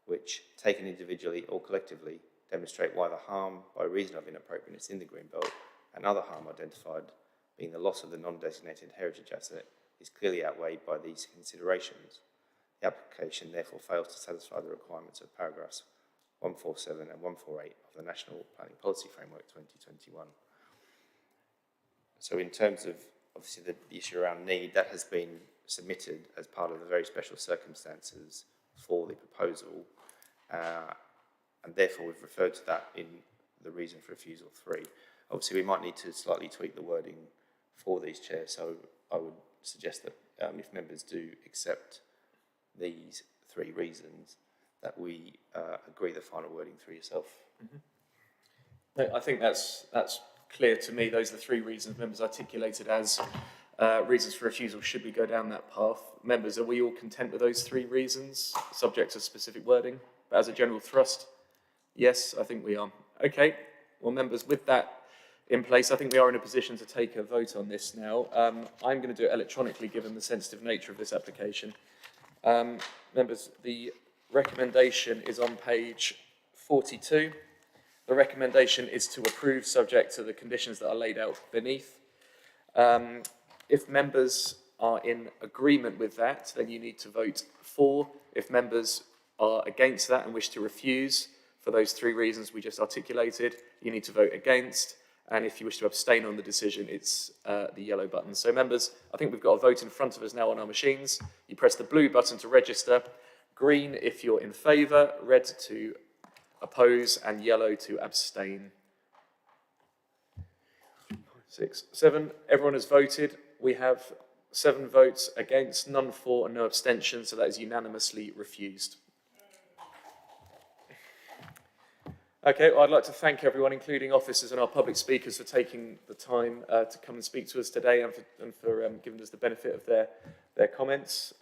which, taken individually or collectively, demonstrate why the harm by reason of inappropriateness in the Greenbelt and other harm identified, being the loss of the non-designated heritage asset, is clearly outweighed by these considerations. The application therefore fails to satisfy the requirements of paragraphs 147 and 148 of the National Planning Policy Framework 2021. So in terms of, obviously, the issue around need, that has been submitted as part of the very special circumstances for the proposal, and therefore we've referred to that in the reason for refusal 3. Obviously, we might need to slightly tweak the wording for these, Chair, so I would suggest that if members do accept these 3 reasons, that we agree the final wording through yourself. Mm-hmm. No, I think that's clear to me. Those are the 3 reasons members articulated as reasons for refusal should we go down that path. Members, are we all content with those 3 reasons, subject to specific wording? But as a general thrust, yes, I think we are. Okay, well, members, with that in place, I think we are in a position to take a vote on this now. I'm going to do it electronically given the sensitive nature of this application. Members, the recommendation is on page 42. The recommendation is to approve subject to the conditions that are laid out beneath. If members are in agreement with that, then you need to vote for. If members are against that and wish to refuse for those 3 reasons we just articulated, you need to vote against. And if you wish to abstain on the decision, it's the yellow button. So members, I think we've got a vote in front of us now on our machines. You press the blue button to register, green if you're in favour, red to oppose, and yellow to abstain. 6, 7, everyone has voted. We have 7 votes against, none for, and no abstentions, so that is unanimously refused. Okay, well, I'd like to thank everyone, including officers and our public speakers, for taking the time to come and speak to us today and for giving us the benefit of their comments.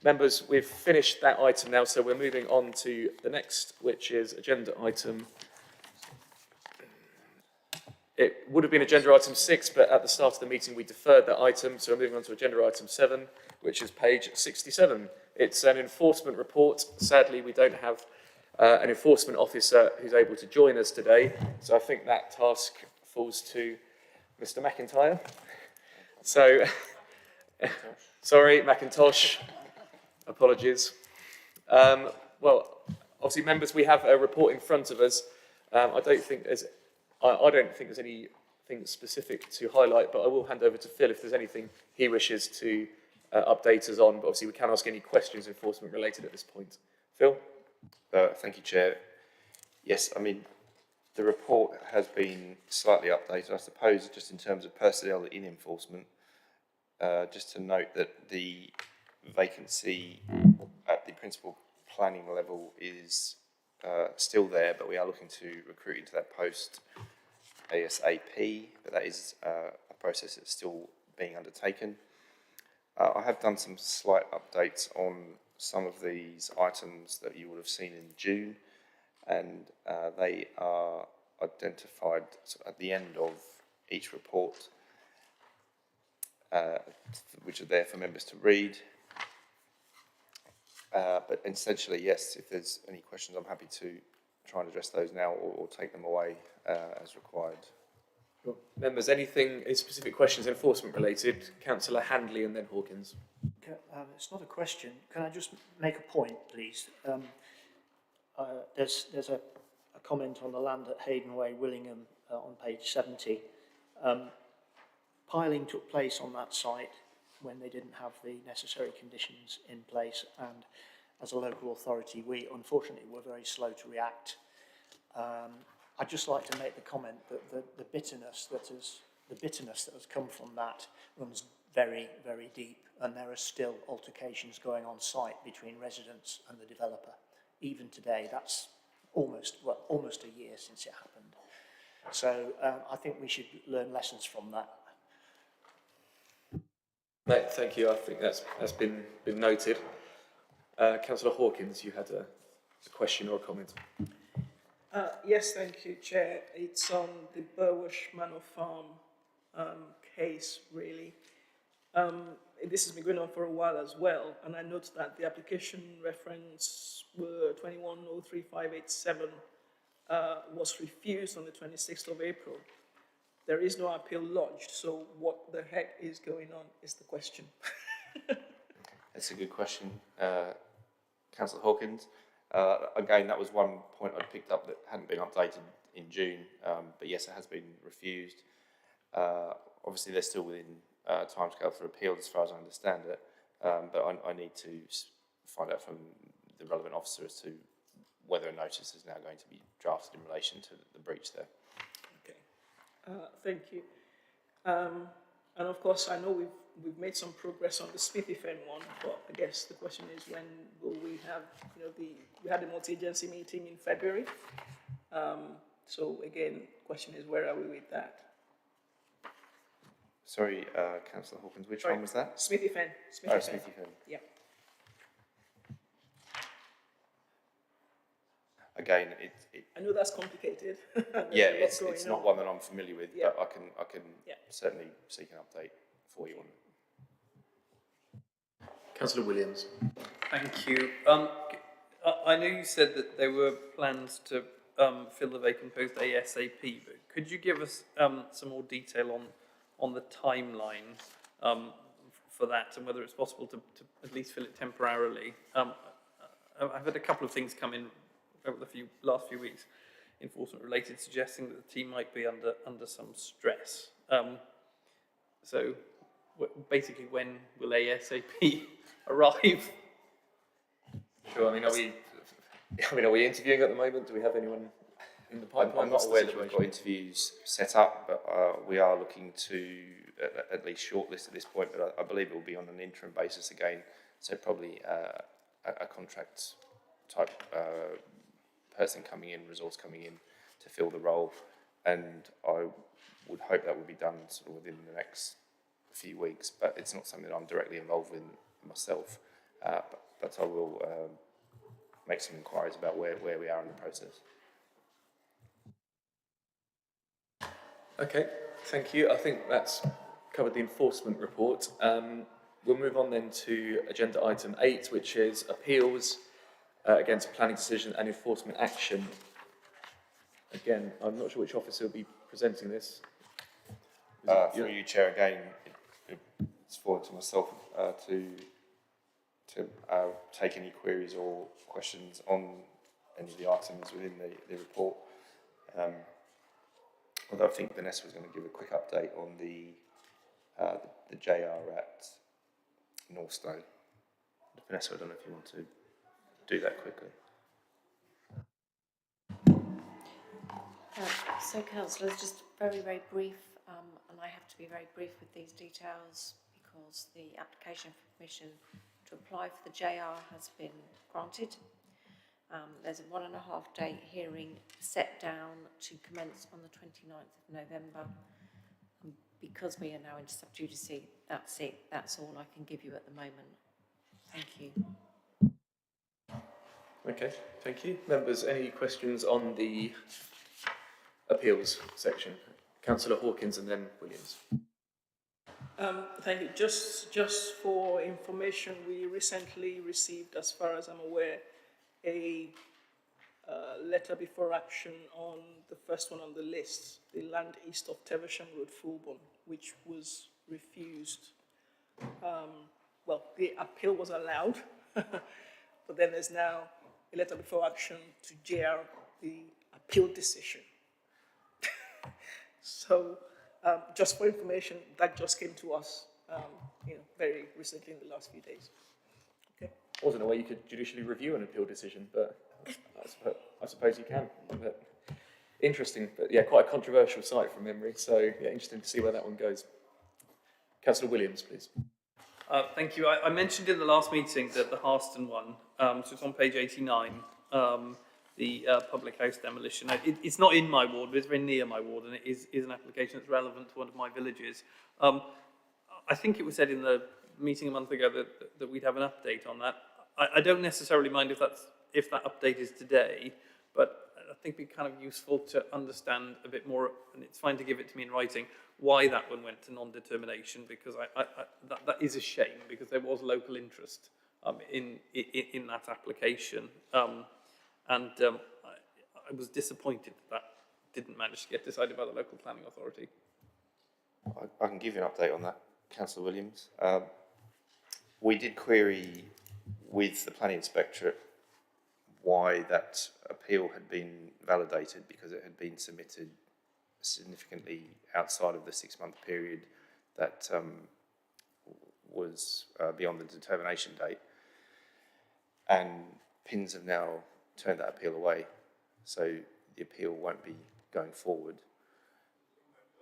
Members, we've finished that item now, so we're moving on to the next, which is agenda item It would have been agenda item 6, but at the start of the meeting we deferred that item, so we're moving on to agenda item 7, which is page 67. It's an enforcement report. Sadly, we don't have an enforcement officer who's able to join us today, so I think that task falls to Mr. McIntyre. So, sorry, McIntosh, apologies. Well, obviously, members, we have a report in front of us. I don't think there's anything specific to highlight, but I will hand over to Phil if there's anything he wishes to update us on. But obviously, we can ask any questions enforcement related at this point. Phil? Thank you, Chair. Yes, I mean, the report has been slightly updated, I suppose, just in terms of personnel in enforcement. Just to note that the vacancy at the principal planning level is still there, but we are looking to recruit into that post ASAP, but that is a process that's still being undertaken. I have done some slight updates on some of these items that you would have seen in June, and they are identified at the end of each report, which are there for members to read. But essentially, yes, if there's any questions, I'm happy to try and address those now or take them away as required. Sure. Members, any specific questions enforcement related? Councillor Handley and then Hawkins. It's not a question. Can I just make a point, please? There's a comment on the land at Hayden Way, Willingham, on page 70. Piling took place on that site when they didn't have the necessary conditions in place, and as a local authority, we unfortunately were very slow to react. I'd just like to make the comment that the bitterness that has come from that runs very, very deep, and there are still altercations going on site between residents and the developer. Even today, that's almost a year since it happened. So I think we should learn lessons from that. Mate, thank you. I think that's been noted. Councillor Hawkins, you had a question or a comment. Yes, thank you, Chair. It's on the Burwash Manor Farm case, really. This has been going on for a while as well, and I note that the application reference were 2103587 was refused on the 26th of April. There is no appeal lodged, so what the heck is going on is the question. That's a good question, Councillor Hawkins. Again, that was one point I picked up that hadn't been updated in June, but yes, it has been refused. Obviously, they're still within timescale for appeal as far as I understand it, but I need to find out from the relevant officer as to whether a notice is now going to be drafted in relation to the breach there. Thank you. And of course, I know we've made some progress on the Smithy Fen one, but I guess the question is, when will we have, we had a multi-agency meeting in February. So again, question is, where are we with that? Sorry, Councillor Hawkins, which one was that? Smithy Fen. Smithy Fen. Yeah. Again, I know that's complicated. Yeah, it's not one that I'm familiar with, but I can certainly seek an update for you on it. Councillor Williams. Thank you. I know you said that there were plans to fill the vacant post ASAP, but could you give us some more detail on the timeline for that, and whether it's possible to at least fill it temporarily? I've had a couple of things come in over the last few weeks, enforcement related, suggesting that the team might be under some stress. So basically, when will ASAP arrive? Sure. Are we interviewing at the moment? Do we have anyone in the pipeline? I'm not aware that we've got interviews set up, but we are looking to at least shortlist at this point. But I believe it will be on an interim basis again, so probably a contract type person coming in, resource coming in to fill the role, and I would hope that would be done sort of within the next few weeks, but it's not something that I'm directly involved with myself, but I will make some inquiries about where we are in the process. Okay, thank you. I think that's covered the enforcement report. We'll move on then to agenda item 8, which is appeals against a planning decision and enforcement action. Again, I'm not sure which officer will be presenting this. Through you, Chair, again, it's forward to myself to take any queries or questions on any of the items within the report. Although I think Vanessa was going to give a quick update on the JR at Northstone. Vanessa, I don't know if you want to do that quickly. So, councillors, just very, very brief, and I have to be very brief with these details because the application for permission to apply for the JR has been granted. There's a 1.5 day hearing set down to commence on the 29th of November. Because we are now into sub judice, that's it. That's all I can give you at the moment. Thank you. Okay, thank you. Members, any questions on the appeals section? Councillor Hawkins and then Williams. Thank you. Just for information, we recently received, as far as I'm aware, a letter before action on the first one on the list, the land east of Teversham Road, Fulbourn, which was refused. Well, the appeal was allowed, but then there's now a letter before action to JR, the appeal decision. So, just for information, that just came to us, very recently in the last few days. Okay. I wasn't aware you could judicially review an appeal decision, but I suppose you can. But interesting, but yeah, quite a controversial site from memory. So yeah, interesting to see where that one goes. Councillor Williams, please. Thank you. I mentioned in the last meeting that the Harston one, so it's on page 89, the public house demolition. It's not in my ward, but it's very near my ward, and it is an application that's relevant to one of my villages. I think it was said in the meeting a month ago that we'd have an update on that. I don't necessarily mind if that update is today, but I think it'd be kind of useful to understand a bit more, and it's fine to give it to me in writing, why that one went to non-determination, because that is a shame, because there was local interest in that application, and I was disappointed that didn't manage to get decided by the local planning authority. I can give you an update on that, Councillor Williams. We did query with the planning inspectorate why that appeal had been validated, because it had been submitted significantly outside of the 6-month period that was beyond the determination date. And PINS have now turned that appeal away, so the appeal won't be going forward.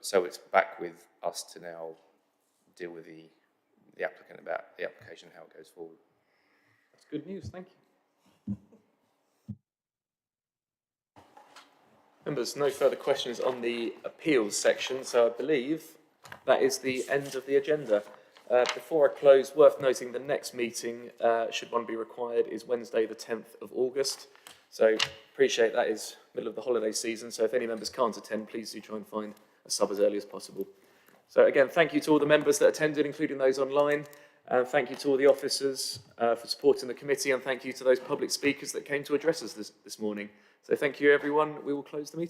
So it's back with us to now deal with the applicant about the application and how it goes forward. That's good news, thank you. Members, no further questions on the appeals section, so I believe that is the end of the agenda. Before I close, worth noting the next meeting, should one be required, is Wednesday the 10th of August. So appreciate that is middle of the holiday season, so if any members can't attend, please do try and find a sub as early as possible. So again, thank you to all the members that attended, including those online, and thank you to all the officers for supporting the committee, and thank you to those public speakers that came to address us this morning. So thank you everyone, we will close the meeting.